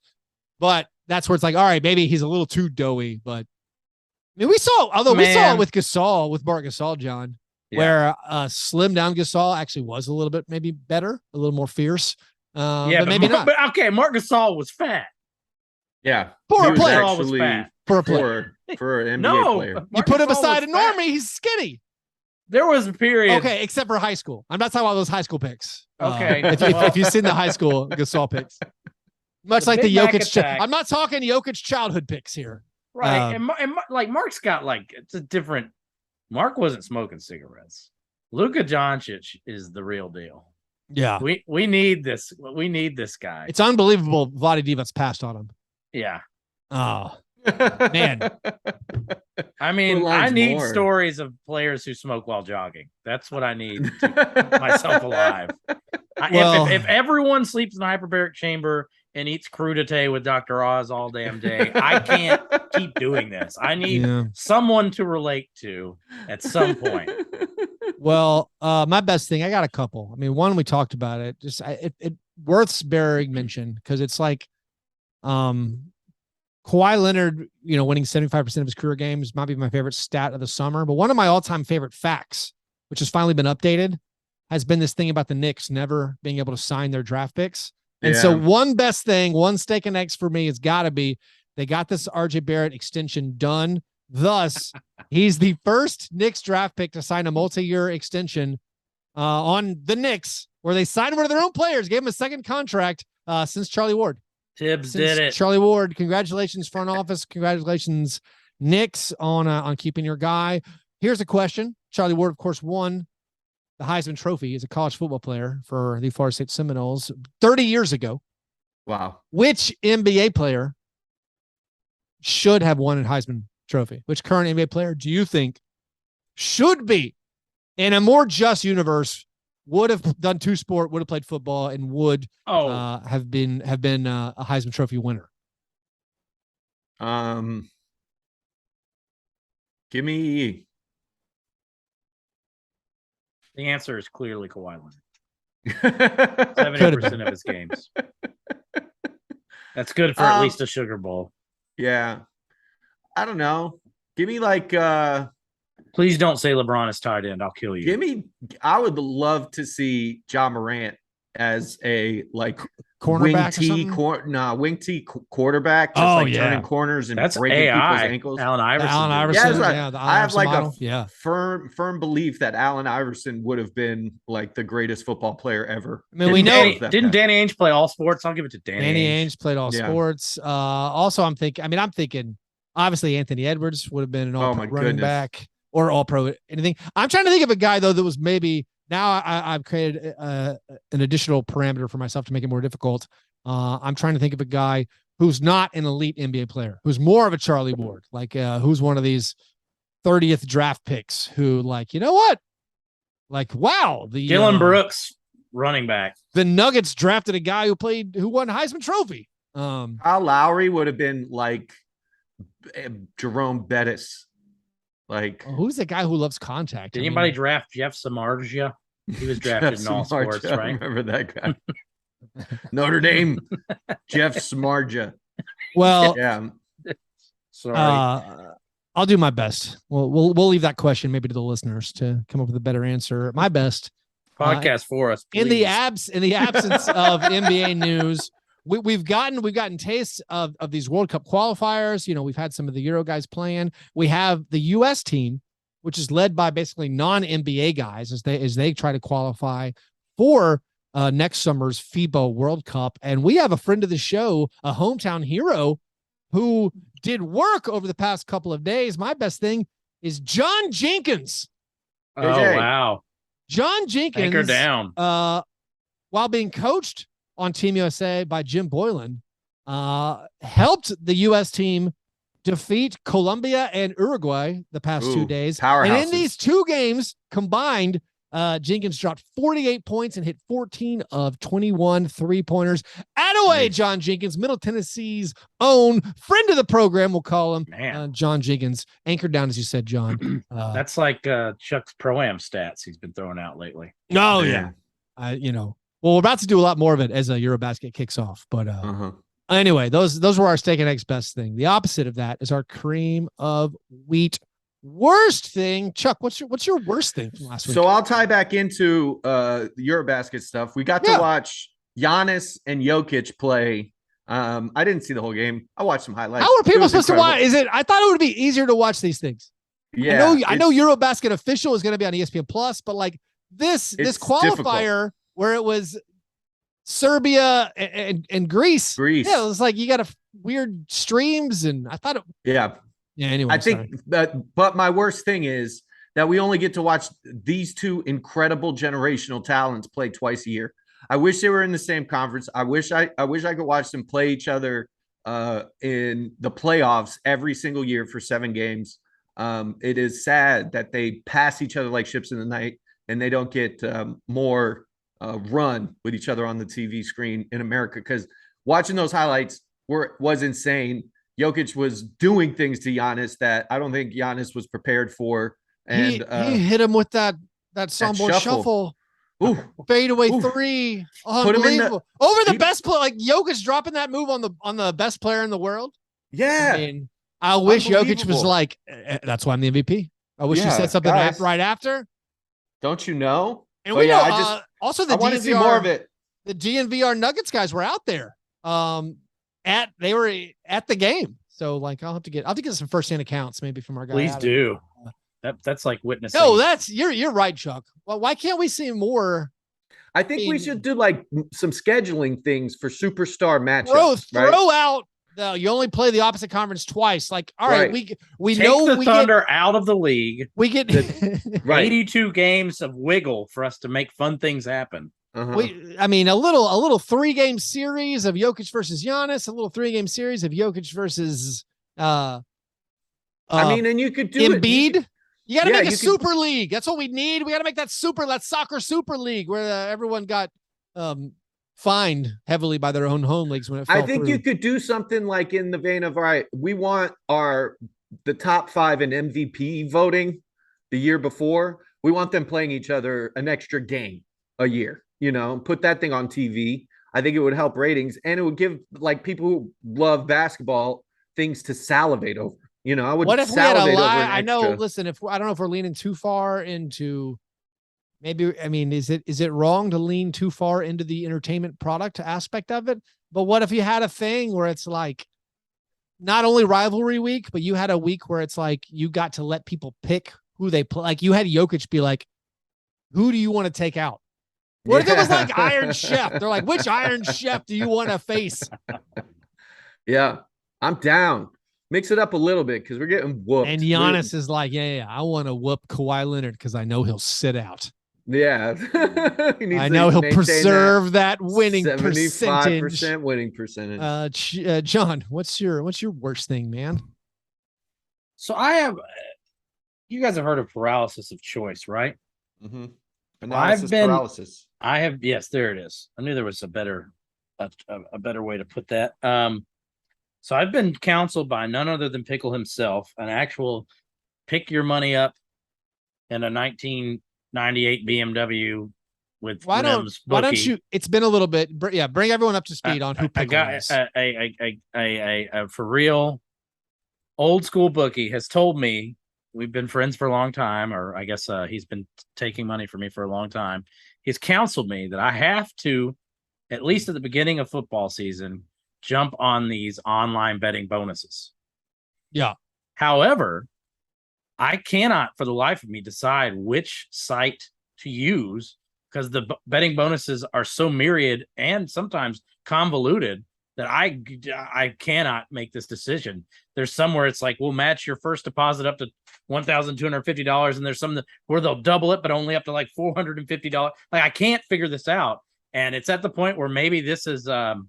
But that's where it's like, all right, maybe he's a little too doughy. But I mean, we saw it with Gasol, with Marc Gasol, John, where slim down Gasol actually was a little bit maybe better, a little more fierce. But maybe not. But okay, Marc Gasol was fat. Yeah, for a player, was fat. For a player, for an NBA player. You put him beside a normie, he's skinny. There was a period. Okay, except for high school. I'm not talking about those high school picks. Okay, if you've seen the high school Gasol picks, much like the Jokic. I'm not talking Jokic childhood picks here. Right, and like Mark's got it's a different. Mark wasn't smoking cigarettes. Luka Doncic is the real deal. Yeah, we need this. We need this guy. It's unbelievable. Vlade Divac's passed on him. Yeah. Oh man. I mean, I need stories of players who smoke while jogging. That's what I need to keep myself alive. If everyone sleeps in a hyperbaric chamber and eats crudité with Dr. Oz all damn day, I can't keep doing this. I need someone to relate to at some point. Well, my best thing, I got a couple. I mean, one, we talked about it. Just it worth bearing mention because it's like, Kawhi Leonard, winning 75% of his career games might be my favorite stat of the summer. But one of my all-time favorite facts, which has finally been updated, has been this thing about the Knicks never being able to sign their draft picks. And so one best thing, one steak and eggs for me has got to be they got this RJ Barrett extension done. Thus, he's the first Knicks draft pick to sign a multi-year extension on the Knicks, where they signed one of their own players, gave him a second contract since Charlie Ward. Tibbs did it. Charlie Ward, congratulations, front office. Congratulations, Knicks, on keeping your guy. Here's a question. Charlie Ward, of course, won the Heisman Trophy as a college football player for the Florida State Seminoles 30 years ago. Wow. Which NBA player should have won a Heisman Trophy? Which current NBA player do you think should be, in a more just universe, would have done two-sport, would have played football, and would have been a Heisman Trophy winner? Give me. The answer is clearly Kawhi Leonard. 70% of his games. That's good for at least a Sugar Bowl. Yeah. I don't know. Give me please don't say LeBron is tight end. I'll kill you. I would love to see Ja Morant as a cornerback, wing T quarterback, just turning corners and breaking people's ankles. Allen Iverson. I have a firm belief that Allen Iverson would have been like the greatest football player ever. I mean, didn't Danny Ainge play all sports? I'll give it to Danny Ainge played all sports. Also, I'm thinking obviously Anthony Edwards would have been an all-pro running back or all-pro anything. I'm trying to think of a guy though that was maybe. Now I've created an additional parameter for myself to make it more difficult. I'm trying to think of a guy who's not an elite NBA player, who's more of a Charlie Ward, who's one of these 30th draft picks who wow, Dylan Brooks, running back. The Nuggets drafted a guy who won Heisman Trophy. Kyle Lowry would have been like Jerome Bettis. Who's the guy who loves contact? Did anybody draft Jeff Samardzija? He was drafted in all sports, right? I remember that guy. Notre Dame, Jeff Samardzija. Well, yeah. Sorry. I'll do my best. We'll leave that question maybe to the listeners to come up with a better answer. My best podcast for us. Please. In the absence of NBA news, we've gotten tastes of these World Cup qualifiers. You know, we've had some of the Euro guys playing. We have the U.S. team, which is led by basically non-NBA guys as they try to qualify for next summer's FIBA World Cup. And we have a friend of the show, a hometown hero, who did work over the past couple of days. My best thing is John Jenkins. Oh, wow. John Jenkins, anchor down. While being coached on Team USA by Jim Boylan, helped the U.S. team defeat Colombia and Uruguay the past 2 days. And in these 2 games combined, Jenkins dropped 48 points and hit 14 of 21 three-pointers. Attaway, John Jenkins, Middle Tennessee's own friend of the program, we'll call him. John Jenkins, anchored down, as you said, John. That's like Chuck's Pro-Am stats he's been throwing out lately. Oh, yeah. Well, we're about to do a lot more of it as Eurobasket kicks off. But anyway, those were our steak and eggs best thing. The opposite of that is our cream of wheat worst thing. Chuck, what's your worst thing from last week? So I'll tie back into the Eurobasket stuff. We got to watch Giannis and Jokic play. I didn't see the whole game. I watched some highlights. How are people supposed to watch? I thought it would be easier to watch these things. Yeah, I know Eurobasket official is going to be on ESPN Plus, but like this qualifier difficult. Where it was Serbia and Greece. Yeah, it was like you got a weird streams, and I thought it. Yeah. Anyway, I think but my worst thing is that we only get to watch these 2 incredible generational talents play twice a year. I wish they were in the same conference. I wish I could watch them play each other in the playoffs every single year for 7 games. It is sad that they pass each other like ships in the night, and they don't get more run with each other on the TV screen in America, because watching those highlights was insane. Jokic was doing things to Giannis that I don't think Giannis was prepared for. And he hit him with that soundboard shuffle. Ooh. Fadeaway 3. Unbelievable. Over the best player, like Jokic dropping that move on the best player in the world. Yeah. I mean, I wish Jokic was like, that's why I'm the MVP. I wish he said something right after. Don't you know? And we know, also I want to see more of it. The DNVR Nuggets guys were out there. They were at the game. So like I'll have to get some firsthand accounts maybe from our guys. Please do. That's like witnessing. No, you're right, Chuck. Well, why can't we see more? I think we should do like some scheduling things for superstar matchups. Throw out you only play the opposite conference twice. Like, all right, we take know the Thunder out of the league. We get 82 games of wiggle for us to make fun things happen. A little 3-game series of Jokic versus Giannis, a little 3-game series of Jokic versus and you could do Embiid. You got to make a super league. That's what we need. We got to make that soccer super league where everyone got fined heavily by their own home leagues when it fell I think through. You could do something like in the vein of, all right, we want the top 5 in MVP voting the year before. We want them playing each other an extra game a year, put that thing on TV. I think it would help ratings, and it would give like people who love basketball things to salivate over. I would. What if we had a lie? I know. Extra. Listen, I don't know if we're leaning too far into. Maybe is it wrong to lean too far into the entertainment product aspect of it? But what if you had a thing where it's like not only rivalry week, but you had a week where it's like you got to let people pick who they play. Like you had Jokic be like, "Who do you want to take out?" What if it was like Iron Chef? They're like, "Which Iron Chef do you want to face?" Yeah, I'm down. Mix it up a little bit because we're getting whooped. And Giannis is like, yeah, I want to whoop Kawhi Leonard because I know he'll sit out. Yeah. I know he'll preserve that winning 75% percentage. Winning percentage. John, what's your worst thing, man? So you guys have heard of paralysis of choice, right? Mm-hmm. Paralysis. Yes, there it is. I knew there was a better way to put that. So I've been counseled by none other than Pickle himself, an actual pick your money up in a 1998 BMW with why don't you? It's been a little bit. Bring everyone up to speed on who Pickle is. A for real old school bookie has told me, we've been friends for a long time, or I guess he's been taking money from me for a long time. He's counseled me that I have to at least at the beginning of football season, jump on these online betting bonuses. Yeah. However, I cannot for the life of me decide which site to use because the betting bonuses are so myriad and sometimes convoluted that I cannot make this decision. There's somewhere it's like, we'll match your first deposit up to $1,250. And there's some where they'll double it, but only up to like $450. Like, I can't figure this out. And it's at the point where maybe this is, I'm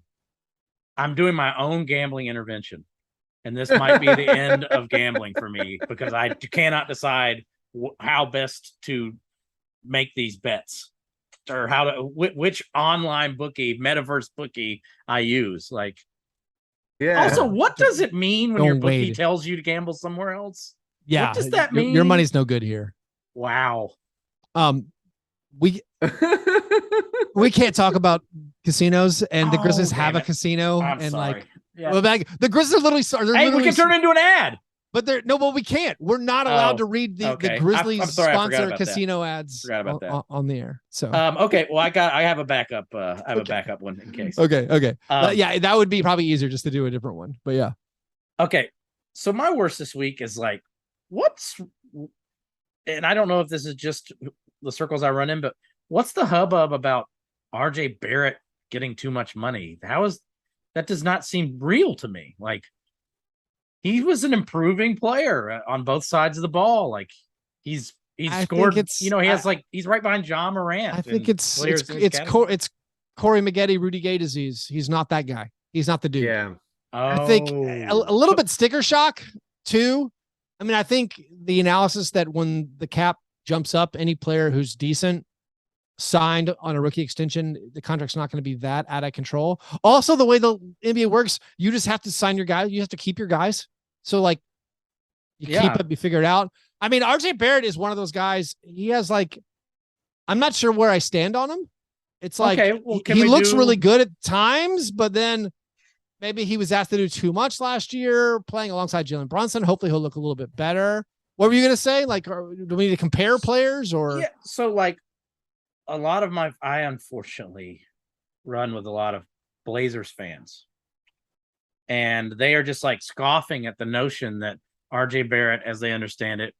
doing my own gambling intervention. And this might be the end of gambling for me because I cannot decide how best to make these bets or how to which online bookie, metaverse bookie I use. Like, Yeah. Also, what does it mean when Don't your bookie wait. tells you to gamble somewhere else? Yeah. What does that Your mean? money's no good here. Wow. We can't talk about casinos, and the Grizzlies have damn a it. casino, I'm and sorry. like, Yeah. well, the Grizzlies are literally. Hey, we can turn it into an ad. But we can't. We're not allowed to read the okay. Grizzlies I'm sorry, I forgot sponsor about casino ads Forgot about that. on the air. So Okay, well, I have a backup. I have a backup one in case. okay. Yeah, that would be probably easier just to do a different one. But yeah. Okay, so my worst this week is like, and I don't know if this is just the circles I run in, but what's the hubbub about RJ Barrett getting too much money? That does not seem real to me. Like, he was an improving player on both sides of the ball. Like, he's scored. He's right behind John Morant. I think it's Corey Maggette, Rudy Gay disease. He's not that guy. He's not the dude. Yeah. I think a little bit sticker shock too. I mean, I think the analysis that when the cap jumps up, any player who's decent signed on a rookie extension, the contract's not going to be that out of control. Also, the way the NBA works, you just have to sign your guys. You have to keep your guys. So like, keep it, you figure it out. I mean, RJ Barrett is one of those guys. He has like, I'm not sure where I stand on him. It's like, he looks really good at times, but then maybe he was asked to do too much last year playing alongside Jalen Brunson. Hopefully he'll look a little bit better. What were you going to say? Like, do we need to compare players or? Yeah. So like a lot of I unfortunately run with a lot of Blazers fans, and they are just like scoffing at the notion that RJ Barrett, as they understand it,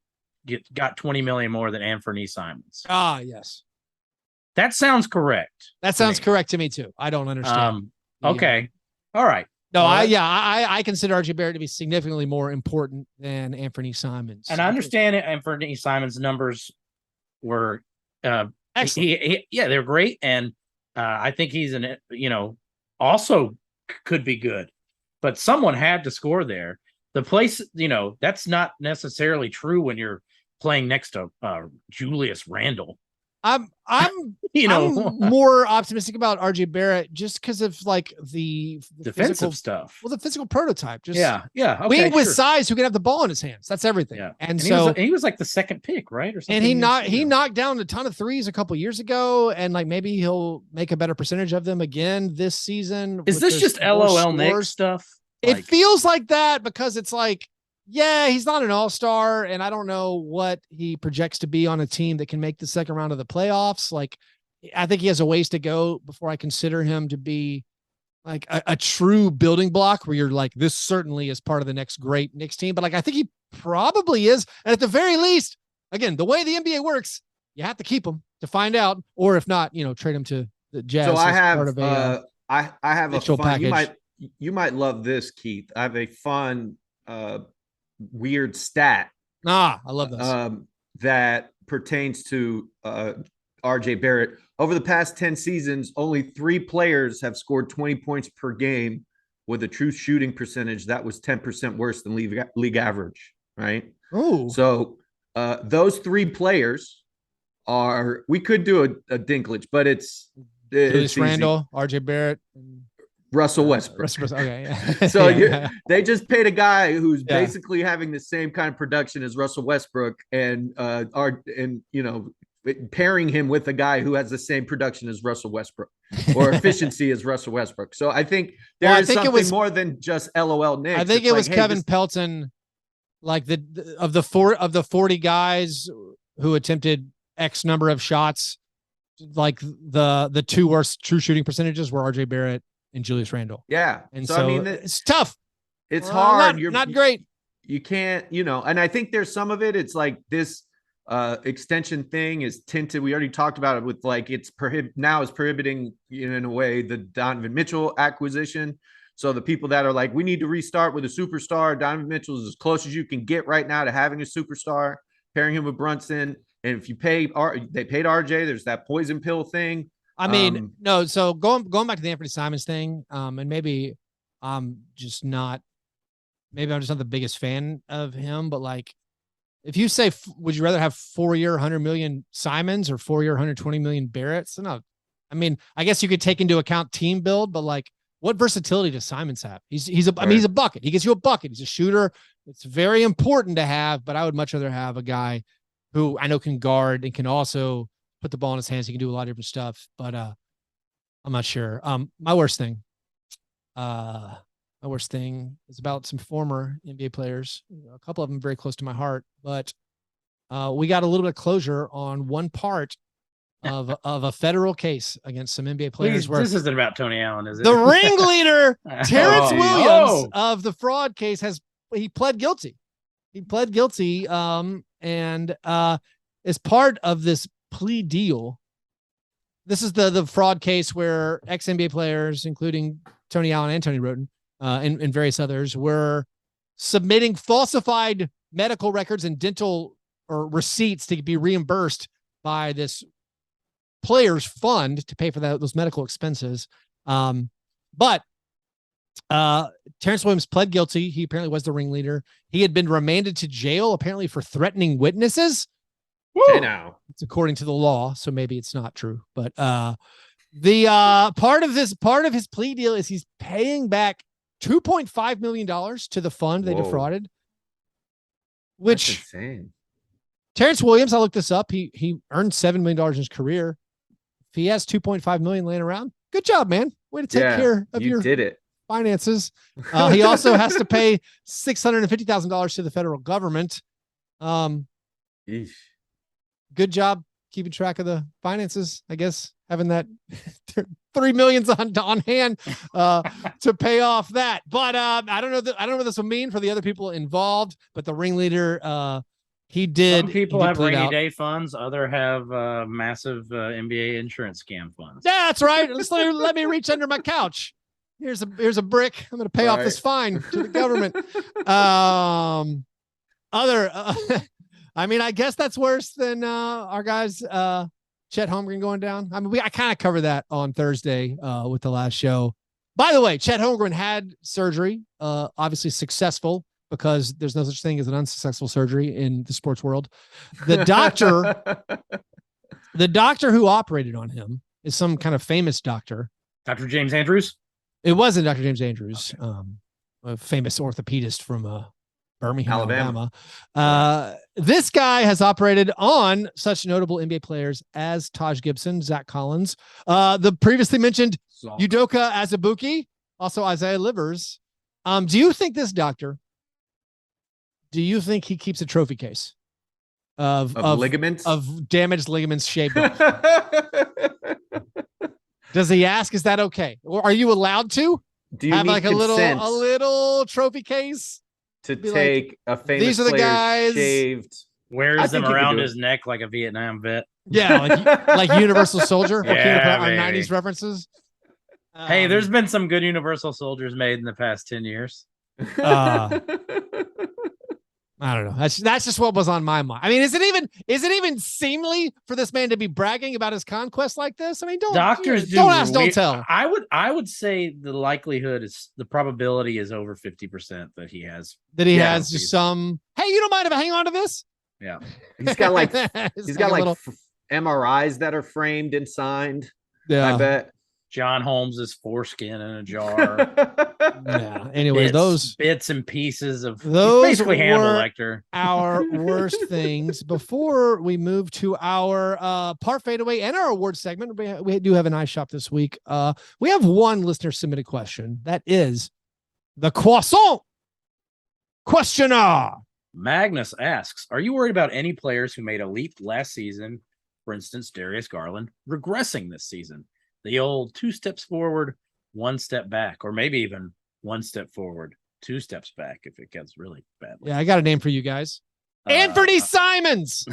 got 20 million more than Anfernee Simons. Ah, yes. That sounds correct. That sounds correct to me too. I don't understand. Okay. All right. No, I consider RJ Barrett to be significantly more important than Anfernee Simons. And I understand it. Anfernee Simons' numbers were excellent. They're great. And I think he's also could be good. But someone had to score there. The place, that's not necessarily true when you're playing next to Julius Randle. I'm more optimistic about RJ Barrett just because of like the defensive physical stuff. Well, the physical prototype. Just Okay, wing with size who can have the ball in his hands. That's everything. Yeah. And so he was like the second pick, right? Or something. And he knocked down a ton of threes a couple years ago, and like maybe he'll make a better percentage of them again this season. Is this just LOL Knicks stuff? It feels like that because it's like, yeah, he's not an all-star, and I don't know what he projects to be on a team that can make the second round of the playoffs. Like, I think he has a ways to go before I consider him to be like a true building block where you're like, this certainly is part of the next great Knicks team. But like, I think he probably is. And at the very least, again, the way the NBA works, you have to keep him to find out, or if not, trade him to the Jazz. So I have, part of I have a fun, package. you might love this, Keith. I have a fun, weird stat. I love this. That pertains to RJ Barrett. Over the past 10 seasons, only 3 players have scored 20 points per game with a true shooting percentage that was 10% worse than league average, right? Oh. So those 3 players are, we could do a Dinklage, but it's Randle, RJ Barrett, Russell Westbrook. Okay. Yeah. So they just paid a guy who's basically having the same kind of production as Russell Westbrook, and pairing him with a guy who has the same production as Russell Westbrook or efficiency as Russell Westbrook. So I think there's something more than just LOL Knicks. I think it was Kevin Pelton, like of the 40 guys who attempted X number of shots, like the two worst true shooting percentages were RJ Barrett and Julius Randle. Yeah. And so I mean, it's tough. It's hard. You're not great. You can't, and I think there's some of it. It's like this extension thing is tinted. We already talked about it with like it's prohibiting in a way the Donovan Mitchell acquisition. So the people that are like, we need to restart with a superstar. Donovan Mitchell is as close as you can get right now to having a superstar, pairing him with Brunson. And if you they paid RJ, there's that poison pill thing. I mean, no. So going back to the Anfernee Simons thing, and maybe I'm just not the biggest fan of him, but like, if you say, would you rather have 4-year, $100 million Simons or 4-year, $120 million Barretts? No, I mean, I guess you could take into account team build, but like, what versatility does Simons have? He's a bucket. He gets you a bucket. He's a shooter. It's very important to have, but I would much rather have a guy who I know can guard and can also put the ball in his hands. He can do a lot of different stuff, but I'm not sure. My worst thing is about some former NBA players. A couple of them very close to my heart, but we got a little bit of closure on one part of a federal case against some NBA players. This isn't about Tony Allen, is it? The ringleader, Terrence Williams of the fraud case, he pled guilty. And as part of this plea deal, this is the fraud case where ex-NBA players, including Tony Allen and Tony Roten, and various others, were submitting falsified medical records and dental or receipts to be reimbursed by this players fund to pay for those medical expenses. But Terrence Williams pled guilty. He apparently was the ringleader. He had been remanded to jail apparently for threatening witnesses. Now it's according to the law, so maybe it's not true. But the part of his plea deal is he's paying back $2.5 million to the fund they defrauded. Which that's insane. Terrence Williams, I looked this up. He earned $7 million in his career. If he has $2.5 million laying around, good job, man. Way to take care of your finances. He also has to pay $650,000 to the federal government. Good job keeping track of the finances, I guess, having that $3 million on hand to pay off that. But I don't know what this will mean for the other people involved, but the ringleader, he did. Some people have rainy day funds. Other have massive NBA insurance scam funds. Yeah, that's right. Let me reach under my couch. Here's a brick. I'm going to pay off this fine to the government. I mean, I guess that's worse than our guys, Chet Holmgren going down. I mean, I kind of covered that on Thursday with the last show. By the way, Chet Holmgren had surgery, obviously successful, because there's no such thing as an unsuccessful surgery in the sports world. The doctor who operated on him is some kind of famous doctor. Dr. James Andrews? It wasn't Dr. James Andrews, a famous orthopedist from Birmingham, Alabama. This guy has operated on such notable NBA players as Taj Gibson, Zach Collins, the previously mentioned Udoka Azubuike, also Isaiah Livers. Do you think this doctor, he keeps a trophy case of ligaments, of damaged ligaments shaved off? Does he ask, is that okay? Or are you allowed to have like a little trophy case? To take a famous these are the player guys shaved, wears them around his neck like a Vietnam vet. Yeah, like Universal Soldier. Yeah, our 90s references. Hey, there's been some good Universal Soldiers made in the past 10 years. I don't know. That's just what was on my mind. I mean, is it even seemly for this man to be bragging about his conquest like this? I mean, don't ask, don't tell. I would say the likelihood is, the probability is over 50% that he has just some. Hey, you don't mind if I hang on to this? Yeah, he's got like MRIs that are framed and signed. Yeah, I bet. John Holmes's foreskin in a jar. Yeah. Anyway, those bits and pieces of those basically Hannibal Lecter. Our worst things. Before we move to our part fadeaway and our award segment, we do have an eye shop this week. We have one listener submitted question. That is the croissant questioner. Magnus asks, are you worried about any players who made a leap last season For instance, Darius Garland regressing this season. The old 2 steps forward, 1 step back, or maybe even 1 step forward, 2 steps back if it gets really bad. Yeah, I got a name for you guys. Anfernee Simons.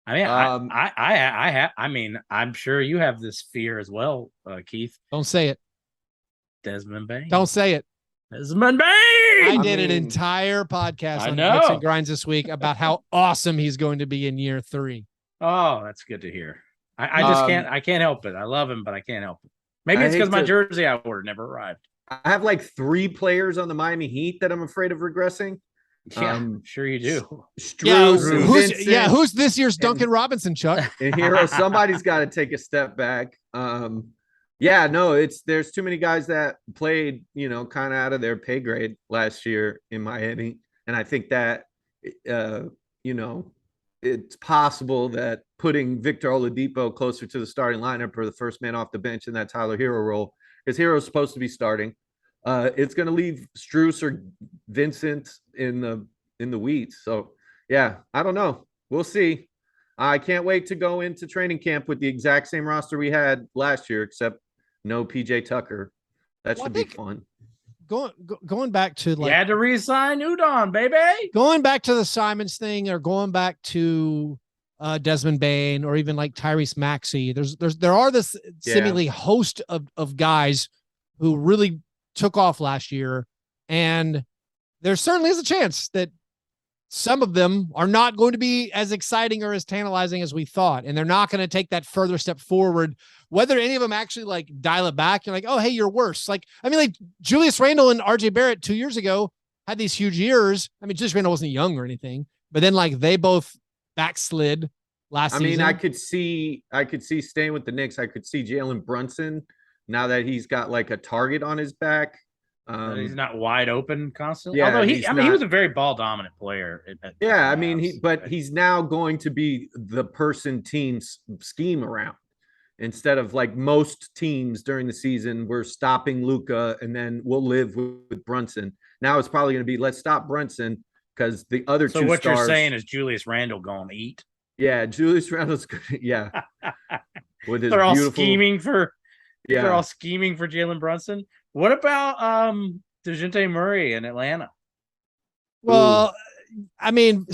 I mean, I'm sure you have this fear as well, Keith. Don't say it. Desmond Bain. Don't say it. Desmond Bain. I did an entire podcast on Knicks and Grinds this week about how awesome he's going to be in year 3. Oh, that's good to hear. I just can't help it. I love him, but I can't help it. Maybe it's because my jersey I ordered never arrived. I have like 3 players on the Miami Heat that I'm afraid of regressing. Yeah, sure you do. Who's this year's Duncan Robinson, Chuck? And Hero, somebody's got to take a step back. There's too many guys that played, kind of out of their pay grade last year in Miami. And I think that, it's possible that putting Victor Oladipo closer to the starting lineup or the first man off the bench in that Tyler Hero role, because Hero's supposed to be starting. It's going to leave Strus or Vincent in the weeds. So, yeah, I don't know. We'll see. I can't wait to go into training camp with the exact same roster we had last year, except no PJ Tucker. That should be fun. Going back to you had to re-sign Udon, baby. Going back to the Simons thing, or going back to Desmond Bain, or even like Tyrese Maxey. There are this seemingly host of guys who really took off last year, and there certainly is a chance that some of them are not going to be as exciting or as tantalizing as we thought, and they're not going to take that further step forward. Whether any of them actually like dial it back, you're like, oh, hey, you're worse. Like Julius Randle and RJ Barrett 2 years ago had these huge years. I mean, Julius Randle wasn't young or anything, but then like they both backslid last season. I could see staying with the Knicks. I could see Jalen Brunson now that he's got like a target on his back. He's not wide open constantly. Yeah, although he was a very ball dominant player. He's now going to be the person teams scheme around. Instead of like most teams during the season, we're stopping Luka and then we'll live with Brunson. Now it's probably going to be, let's stop Brunson because the other two. So what you're saying is Julius Randle going to eat? Yeah, Julius Randle's good. Yeah, with his they're all scheming for Jalen Brunson. What about DeJounte Murray in Atlanta? Well, I mean,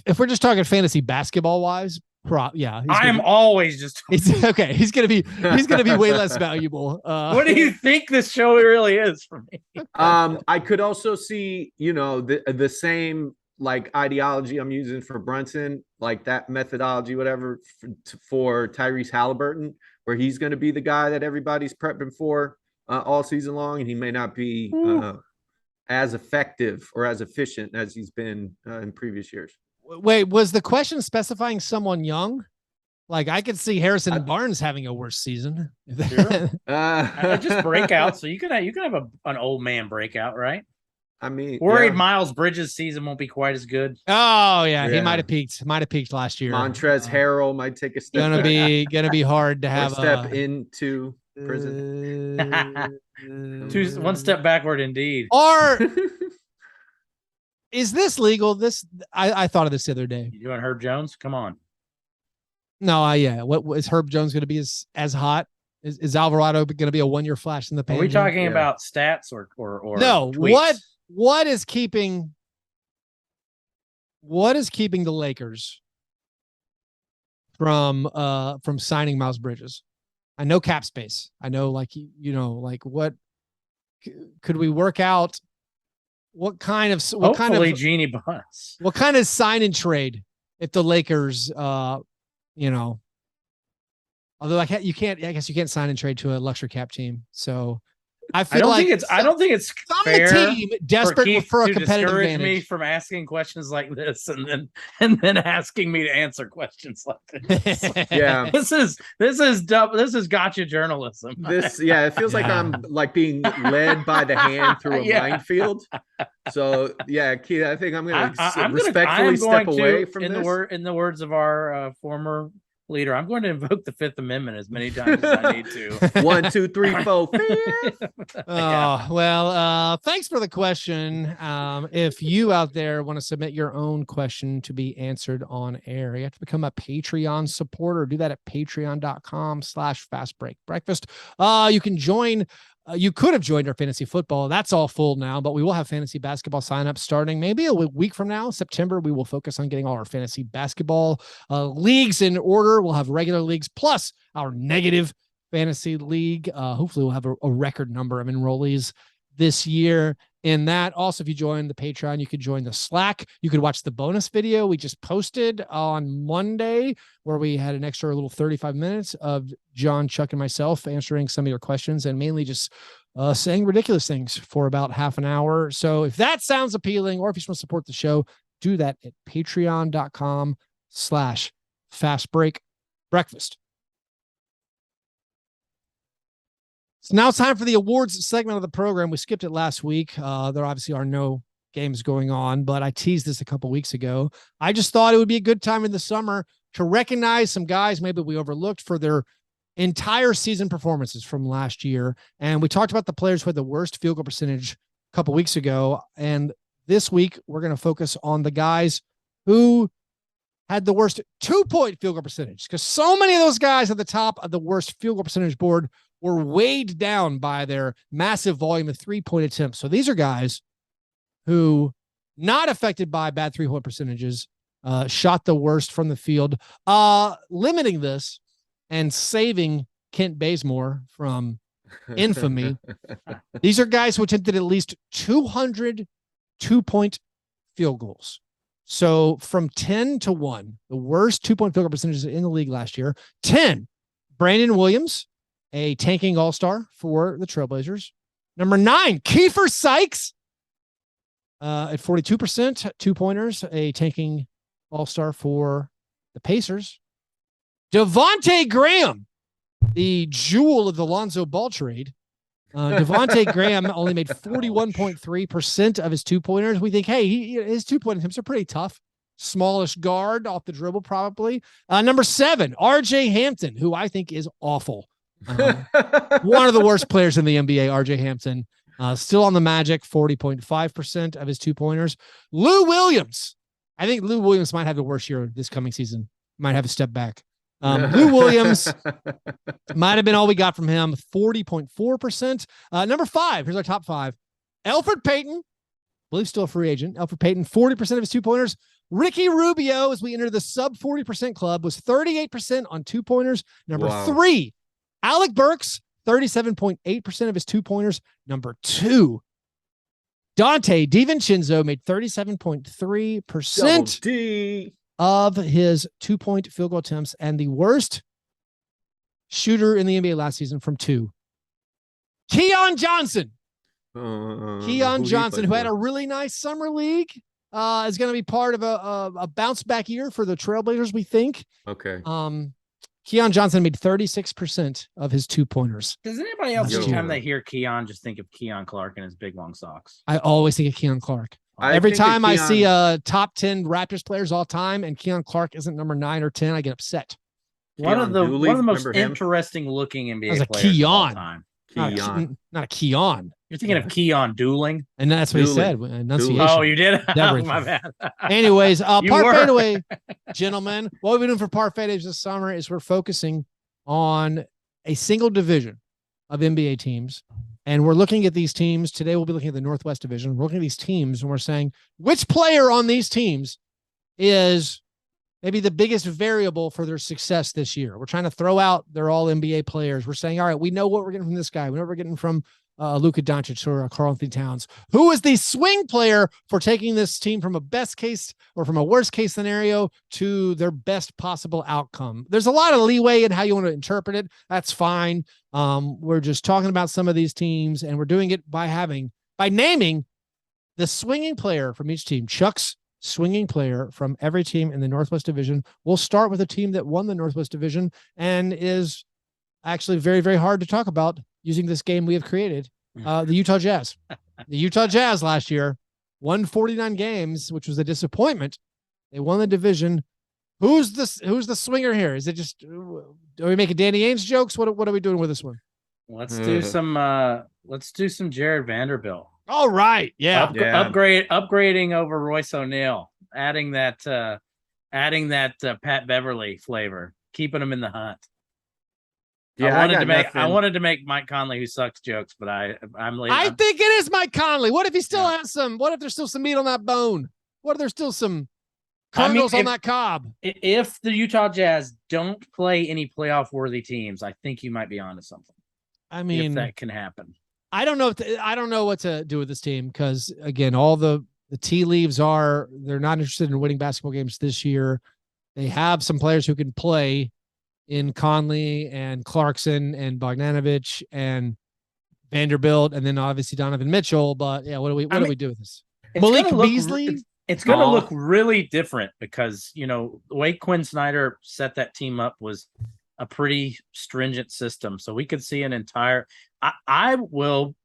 if we're just talking fantasy basketball wise. I am always just okay. He's gonna be way less valuable. What do you think this show really is for me? I could also see, the same like ideology I'm using for Brunson, like that methodology, whatever, for Tyrese Halliburton, where he's going to be the guy that everybody's prepping for all season long, and he may not be as effective or as efficient as he's been in previous years. Wait, was the question specifying someone young? Like I could see Harrison Barnes having a worse season. Sure. Just breakout. So you can have an old man breakout, right? I mean, worried Miles Bridges' season won't be quite as good. Oh yeah. He might have peaked. Might have peaked last year. Montrezl Harrell might take a step. Gonna be hard to have a step into prison. 1 step backward, indeed. Or is this legal? I thought of this the other day. You doing Herb Jones? Come on. No, yeah. What is Herb Jones going to be as hot? Is Alvarado going to be a 1-year flash in the pan? Are we talking about stats or no? Tweets? What is keeping the Lakers from signing Miles Bridges? I know cap space. I know what could we work out? What kind of Genie Buns? What kind of sign and trade if the Lakers, although I guess you can't sign and trade to a luxury cap team. So I don't think it's fair team desperate for a competitive discourage advantage. Me from asking questions like this and then asking me to answer questions like this. Yeah, this is dumb. This is gotcha journalism. It feels like I'm like being led by the hand through a minefield. So Keith, I think I'm going to respectfully step away from this. In the words of our former leader. I'm going to invoke the Fifth Amendment as many times as I need to. 1, 2, 3, 4, 5. Well, thanks for the question. If you out there want to submit your own question to be answered on air, you have to become a Patreon supporter. Do that at patreon.com/fastbreakbreakfast. You can join. You could have joined our fantasy football. That's all full now, but we will have fantasy basketball signups starting maybe a week from now, September. We will focus on getting all our fantasy basketball leagues in order. We'll have regular leagues plus our negative fantasy league. Hopefully we'll have a record number of enrollees this year in that. Also, if you join the Patreon, you could join the Slack. You could watch the bonus video we just posted on Monday, where we had an extra little 35 minutes of John, Chuck, and myself answering some of your questions and mainly just saying ridiculous things for about half an hour. So if that sounds appealing, or if you just want to support the show, do that at patreon.com/fastbreakbreakfast. So now it's time for the awards segment of the program. We skipped it last week. There obviously are no games going on, but I teased this a couple weeks ago. I just thought it would be a good time in the summer to recognize some guys maybe we overlooked for their entire season performances from last year. And we talked about the players who had the worst field goal percentage a couple weeks ago. And this week, we're going to focus on the guys who had the worst 2-point field goal percentage, because so many of those guys at the top of the worst field goal percentage board were weighed down by their massive volume of 3-point attempts. So these are guys who, not affected by bad 3-point percentages, shot the worst from the field, limiting this and saving Kent Bazemore from infamy. These are guys who attempted at least 200 2-point field goals. So from 10 to 1, the worst 2-point field goal percentages in the league last year. 10, Brandon Williams, a tanking all-star for the Trailblazers. Number 9, Kiefer Sykes at 42%, 2-pointers, a tanking all-star for the Pacers. Devontae Graham, the jewel of the Lonzo Ball trade. Devontae Graham only made 41.3% of his 2-pointers. We think, hey, his 2-point attempts are pretty tough. Smallish guard off the dribble, probably. Number 7, RJ Hampton, who I think is awful. One of the worst players in the NBA, RJ Hampton. Still on the Magic, 40.5% of his 2-pointers. Lou Williams. I think Lou Williams might have the worst year this coming season. Might have a step back. Lou Williams might have been all we got from him, 40.4%. Number 5, here's our top 5. Elfrid Payton, I believe still a free agent. Elfrid Payton, 40% of his 2-pointers. Ricky Rubio, as we enter the sub 40% club, was 38% on 2-pointers. Number 3, Alec Burks, 37.8% of his 2-pointers. Number 2, Dante DiVincenzo made 37.3% of his 2-point field goal attempts, and the worst shooter in the NBA last season from 2, Keon Johnson. Keon Johnson, who had a really nice summer league, is going to be part of a bounce back year for the Trailblazers, we think. Okay. Keon Johnson made 36% of his 2-pointers. Does anybody else, every time they hear Keon, just think of Keon Clark and his big long socks? I always think of Keon Clark. Every time I see a top 10 Raptors players all time and Keon Clark isn't number 9 or 10, I get upset. One of the most interesting looking NBA players of all time. Keon. Not a Keon. You're thinking of Keon Dooling? And that's what he said. Enunciation. Oh, you did? Oh, my bad. Anyways, par fadeaway, gentlemen. What we've been doing for par fadeaways this summer is we're focusing on a single division of NBA teams. And we're looking at these teams. Today, we'll be looking at the Northwest Division. We're looking at these teams, and we're saying, which player on these teams is maybe the biggest variable for their success this year? We're trying to throw out their all NBA players. We're saying, all right, we know what we're getting from this guy. We know what we're getting from Luka Doncic or Karl Anthony Towns. Who is the swing player for taking this team from a best case or from a worst case scenario to their best possible outcome? There's a lot of leeway in how you want to interpret it. That's fine. We're just talking about some of these teams, and we're doing it by naming the swinging player from each team. Chuck's swinging player from every team in the Northwest Division. We'll start with a team that won the Northwest Division and is actually very, very hard to talk about using this game we have created, the Utah Jazz. The Utah Jazz last year won 49 games, which was a disappointment. They won the division, Who's the swinger here? Is it just, are we making Danny Ainge jokes? What are we doing with this one? Let's do some Jared Vanderbilt. All right. Yeah. Upgrading over Royce O'Neal, adding that Pat Beverly flavor, keeping him in the hunt. Yeah, I wanted to make Mike Conley, who sucks, jokes, but I'm late. I think it is Mike Conley. What if he still has some? What if there's still some meat on that bone? What if there's still some kernels on that cob? If the Utah Jazz don't play any playoff worthy teams, I think you might be onto something. I mean, if that can happen. I don't know what to do with this team because again, all the tea leaves are they're not interested in winning basketball games this year. They have some players who can play in Conley and Clarkson and Bogdanovich and Vanderbilt, and then obviously Donovan Mitchell. But yeah, what do we do with this? Malik Beasley. It's going to look really different because the way Quinn Snyder set that team up was a pretty stringent system. So we could see an entire. I will,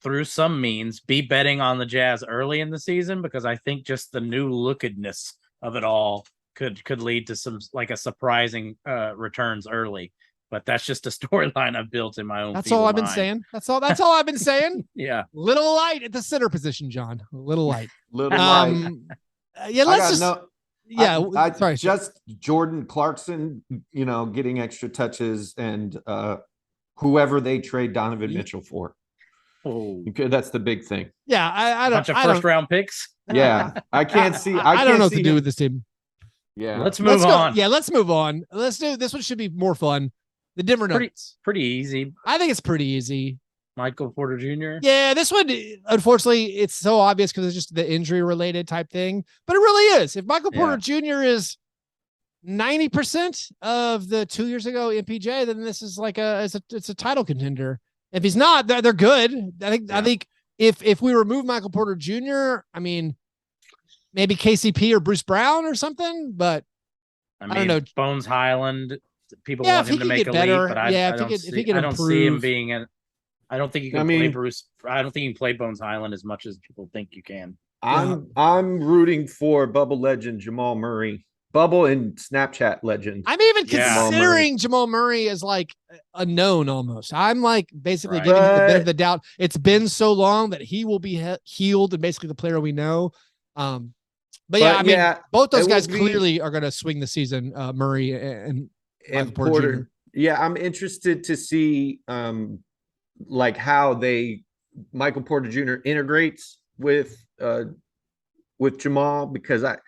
through some means, be betting on the Jazz early in the season because I think just the new lookedness of it all could lead to some like a surprising returns early. But that's just a storyline I've built in my own. That's all I've been saying. That's all I've been saying. Yeah. Little light at the center position, John. Little light. Yeah, let's just. Sorry. Just Jordan Clarkson, getting extra touches and whoever they trade Donovan Mitchell for. Oh, that's the big thing. Yeah, I don't. Bunch of first round picks. Yeah, I can't see. I don't know what to do with this team. Yeah, let's move on. Yeah, let's move on. Let's do this one. Should be more fun. The Denver Nuggets. Pretty easy. I think it's pretty easy. Michael Porter Jr. Yeah, this one, unfortunately, it's so obvious because it's just the injury related type thing. But it really is. If Michael Porter Jr. is 90% of the 2 years ago MPJ, then this is like it's a title contender. If he's not, they're good. I think if we remove Michael Porter Jr., I mean, maybe KCP or Bruce Brown or something. But I don't know. Bones Highland. People want him to make a leap, but I don't see him being I don't think you can play Bruce. I don't think you can play Bones Highland as much as people think you can. I'm rooting for Bubble legend Jamal Murray. Bubble and Snapchat legend. I'm even considering Jamal Murray as like a known almost. I'm like basically giving him the benefit of the doubt. It's been so long that he will be healed and basically the player we know. But both those guys clearly are going to swing the season. Murray and Porter. Yeah, I'm interested to see like how Michael Porter Jr. integrates with Jamal, because I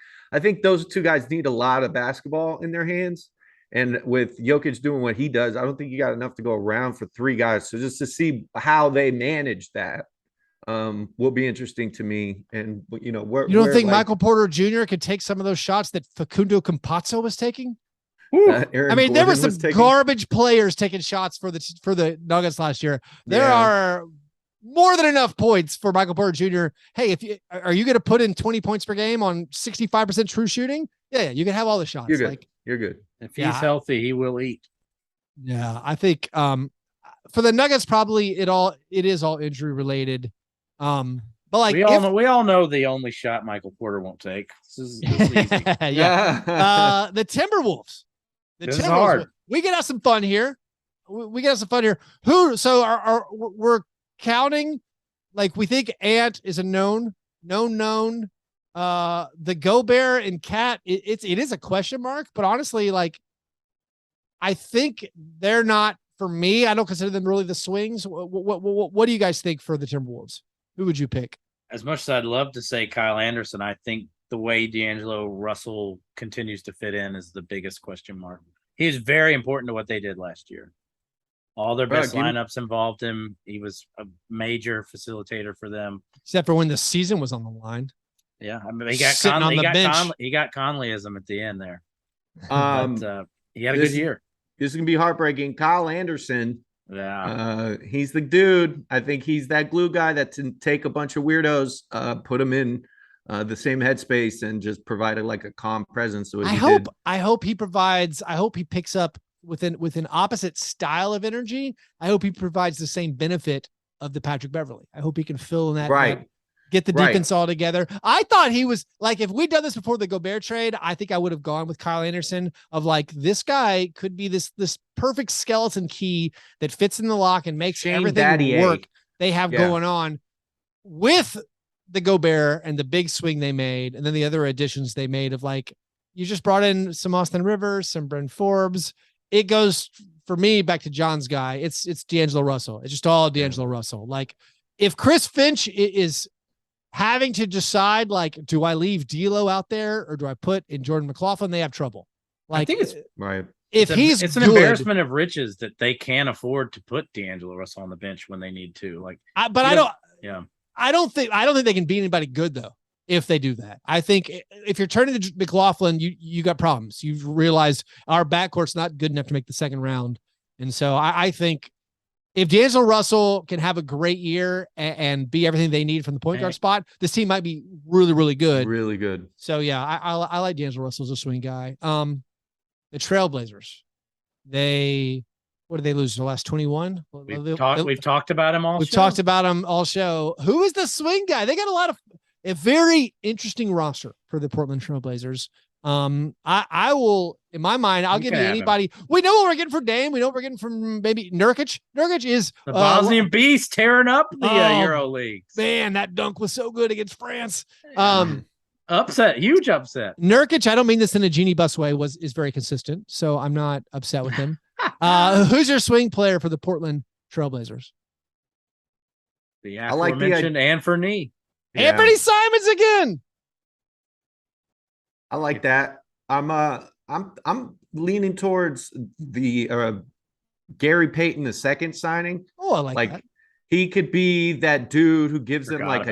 think those two guys need a lot of basketball in their hands. And with Jokic doing what he does, I don't think you got enough to go around for three guys. So just to see how they manage that will be interesting to me. And you don't think Michael Porter Jr. could take some of those shots that Facundo Campazzo was taking? There were some garbage players taking shots for the Nuggets last year. There are more than enough points for Michael Porter Jr. Hey, are you going to put in 20 points per game on 65% true shooting? Yeah, you can have all the shots. You're good. You're good. If he's healthy, he will eat. Yeah, I think for the Nuggets, probably it is all injury related. But like we all know the only shot Michael Porter won't take. This is easy. The Timberwolves. This is hard. We can have some fun here. We're counting, like we think Ant is a known. The Gobert and Cat, it is a question mark, but honestly, like I think they're not for me. I don't consider them really the swings. What do you guys think for the Timberwolves? Who would you pick? As much as I'd love to say Kyle Anderson, I think the way D'Angelo Russell continues to fit in is the biggest question mark. He is very important to what they did last year. All their best lineups involved him. He was a major facilitator for them. Except for when the season was on the line. Yeah. I mean, he got Conley. He got Conleyism at the end there. But, he had a good year. This is going to be heartbreaking. Kyle Anderson. Yeah. He's the dude. I think he's that glue guy that can take a bunch of weirdos, put them in the same headspace and just provide like a calm presence. So I hope he provides. I hope he picks up with an opposite style of energy. I hope he provides the same benefit of the Patrick Beverly. I hope he can fill in that. Right. get the defense all together. I thought he was like, if we'd done this before the Gobert trade, I think I would have gone with Kyle Anderson of like, this guy could be this perfect skeleton key that fits in the lock and makes everything work they have going on with the Gobert and the big swing they made. And then the other additions they made of like, you just brought in some Austin Rivers, some Brent Forbes. It goes for me back to John's guy. It's D'Angelo Russell. It's just all D'Angelo Russell. Like if Chris Finch is having to decide, like, do I leave D'Lo out there or do I put in Jordan McLaughlin? They have trouble. Like, I think it's right. If it's an embarrassment of riches that they can't afford to put D'Angelo Russell on the bench when they need to. Like, I don't think they can beat anybody good though. If they do that, I think if you're turning to McLaughlin, you got problems. You've realized our backcourt's not good enough to make the second round. And so I think if D'Angelo Russell can have a great year and be everything they need from the point guard spot, this team might be really, really good. Really good. So yeah, I like D'Angelo Russell as a swing guy. The Trailblazers, what did they lose in the last 21? We've talked about him all. We've talked about him all show. Who is the swing guy? They got a very interesting roster for the Portland Trailblazers. I will, in my mind, I'll give you anybody. We know what we're getting for Dame. We know what we're getting from maybe Nurkic. Nurkic is the Bosnian beast tearing up the Euro League. Man, that dunk was so good against France. Upset, huge upset. Nurkic, I don't mean this in a Genie Bus way, is very consistent, so I'm not upset with him. Who's your swing player for the Portland Trailblazers? The aforementioned Anfernee. Yeah. Anfernee Simons again. I like that. I'm leaning towards the Gary Payton II signing. Oh, I like that. He could be that dude who gives them like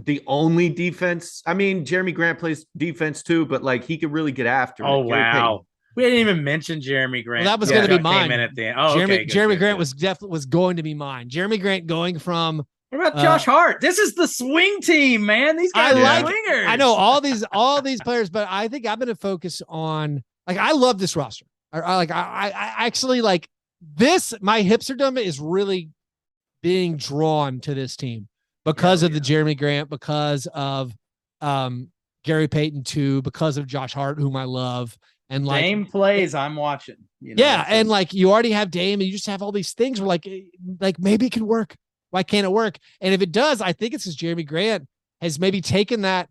the only defense. I mean, Jeremy Grant plays defense too, but like he could really get after it. Oh, wow. We didn't even mention Jeremy Grant. Well, that was going to be mine. At the end. Jeremy Grant was going to be mine. Jeremy Grant going from. What about Josh Hart? This is the swing team, man. These guys are swingers. I know all these players, but I think I'm going to focus on like I love this roster. I actually like this. My hipsterdom is really being drawn to this team because of the Jeremy Grant, because of Gary Payton too, because of Josh Hart, whom I love. And like Dame plays, I'm watching. And like you already have Dame, and you just have all these things where like maybe it can work. Why can't it work? And if it does, I think it's because Jeremy Grant has maybe taken a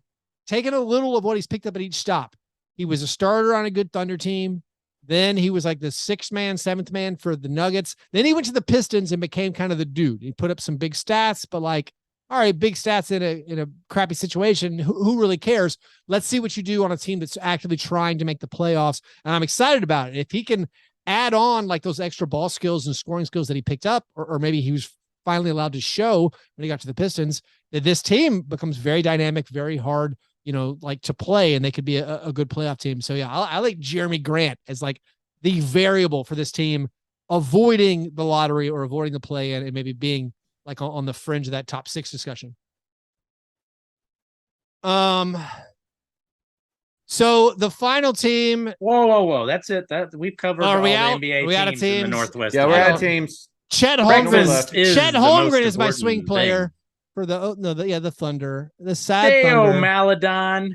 little of what he's picked up at each stop. He was a starter on a good Thunder team. Then he was like the 6th man, 7th man for the Nuggets. Then he went to the Pistons and became kind of the dude. He put up some big stats, but like, all right, big stats in a crappy situation. Who really cares? Let's see what you do on a team that's actively trying to make the playoffs. And I'm excited about it. If he can add on like those extra ball skills and scoring skills that he picked up, or maybe he was finally allowed to show when he got to the Pistons, that this team becomes very dynamic, very hard, like to play, and they could be a good playoff team. So yeah, I like Jeremy Grant as like the variable for this team, avoiding the lottery or avoiding the play-in and maybe being like on the fringe of that top 6 discussion. So the final team. Whoa. That's it. We've covered all the NBA teams in the Northwest. Yeah, we're out teams. Chet Holgren is my swing player for the Thunder. The sad Thunder. Maladon.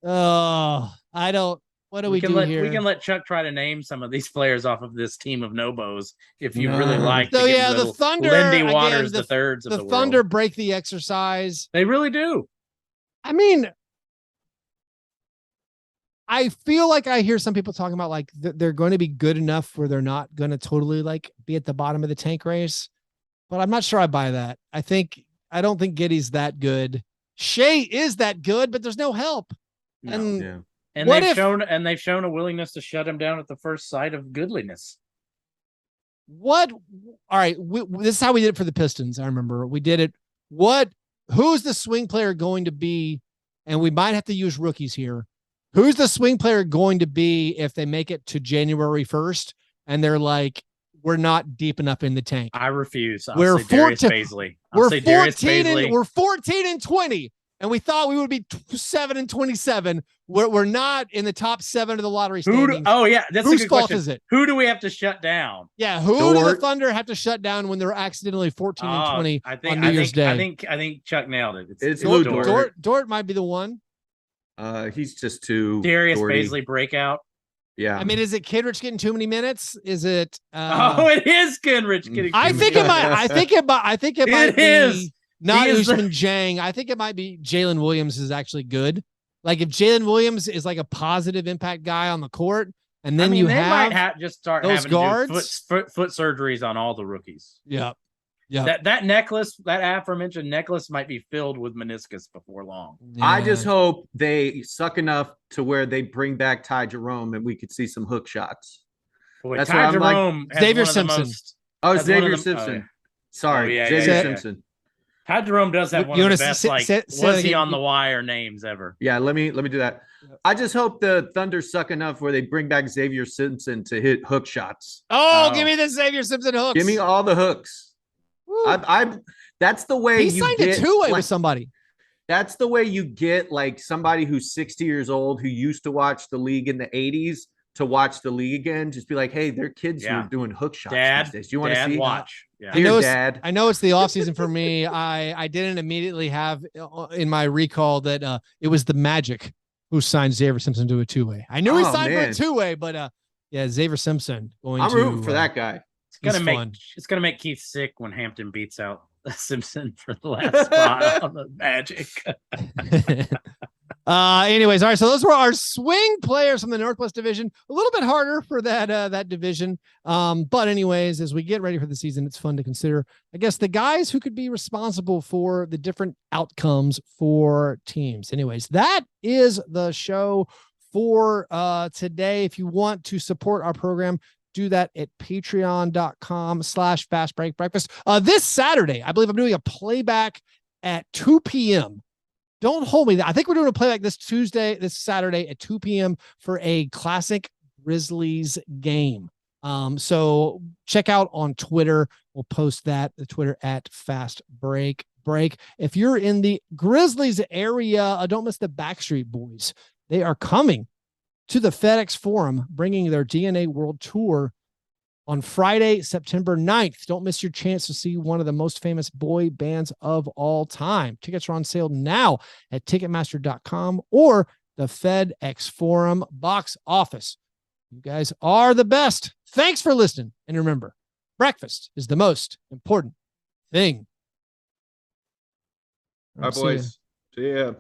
Oh, I don't. What do we do here? We can let Chuck try to name some of these players off of this team of Nobos if you really like. So yeah, the Thunder. Lindy Waters, the thirds of the world. Thunder break the exercise. They really do. I mean, I feel like I hear some people talking about like they're going to be good enough where they're not going to totally like be at the bottom of the tank race, but I'm not sure I buy that. I don't think Giddey's that good. Shea is that good, but there's no help. No. And they've shown a willingness to shut him down at the first sight of goodliness. All right. This is how we did it for the Pistons. I remember we did it. Who's the swing player going to be? And we might have to use rookies here. Who's the swing player going to be if they make it to January 1st and they're like, we're not deep enough in the tank? I refuse. We're 14 and 20. and we thought we would be 7-27. We're not in the top 7 of the lottery standings. That's whose a good fault question. is it? Who do we have to shut down? Yeah, who do the Thunder have to shut down when they're accidentally 14-20 on New Year's Day? I think Chuck nailed it. It's Lou Dort. Dort might be the one. He's just too Darius Dorty. Baisley breakout. Yeah. I mean, is it Kidrich getting too many minutes? Is it? It is Kidrich getting. I think it might. I think it might be is. not Usman Jang. I think it might be Jalen Williams is actually good. Like if Jalen Williams is like a positive impact guy on the court, and then they might just start those having guards to do foot surgeries on all the rookies. Yeah. Yeah. That necklace, that aforementioned necklace might be filled with meniscus before long. Yeah. I just hope they suck enough to where they bring back Ty Jerome and we could see some hook shots. Boy, That's Ty what I'm Jerome like. Xavier Simpson. Xavier Simpson. Sorry, Xavier Simpson. Ty Jerome does have one of the best was he on the wire names ever. Yeah, let me do that. I just hope the Thunder suck enough where they bring back Xavier Simpson to hit hook shots. Oh, give me the Xavier Simpson hooks. Give me all the hooks. That's the way he signed a two-way with somebody. That's the way you get like somebody who's 60 years old who used to watch the league in the 80s to watch the league again. Just be like, hey, they're kids who are doing hook shots these days. Do you want to see? Watch. Yeah. I know it's the offseason for me. I didn't immediately have in my recall that it was the Magic who signed Xavier Simpson to a two-way. I knew he signed for a two-way, but Xavier Simpson I'm rooting for that guy. It's gonna make Keith sick when Hampton beats out Simpson for the last spot on the Magic. Anyways, all right. So those were our swing players from the Northwest Division. A little bit harder for that division. But anyways, as we get ready for the season, it's fun to consider, I guess, the guys who could be responsible for the different outcomes for teams. Anyways, that is the show for today. If you want to support our program, do that at patreon.com/Fastbreak Breakfast. This Saturday, I believe I'm doing a playback at 2 p.m. Don't hold me. I think we're doing a playback this Saturday at 2 p.m. for a classic Grizzlies game. So check out on Twitter. We'll post that, the Twitter at Fastbreak Break. If you're in the Grizzlies area, don't miss the Backstreet Boys. They are coming to the FedEx Forum, bringing their DNA World Tour on Friday, September 9th. Don't miss your chance to see one of the most famous boy bands of all time. Tickets are on sale now at Ticketmaster.com or the FedEx Forum box office. You guys are the best. Thanks for listening. And remember, breakfast is the most important thing. All right, boys. See ya.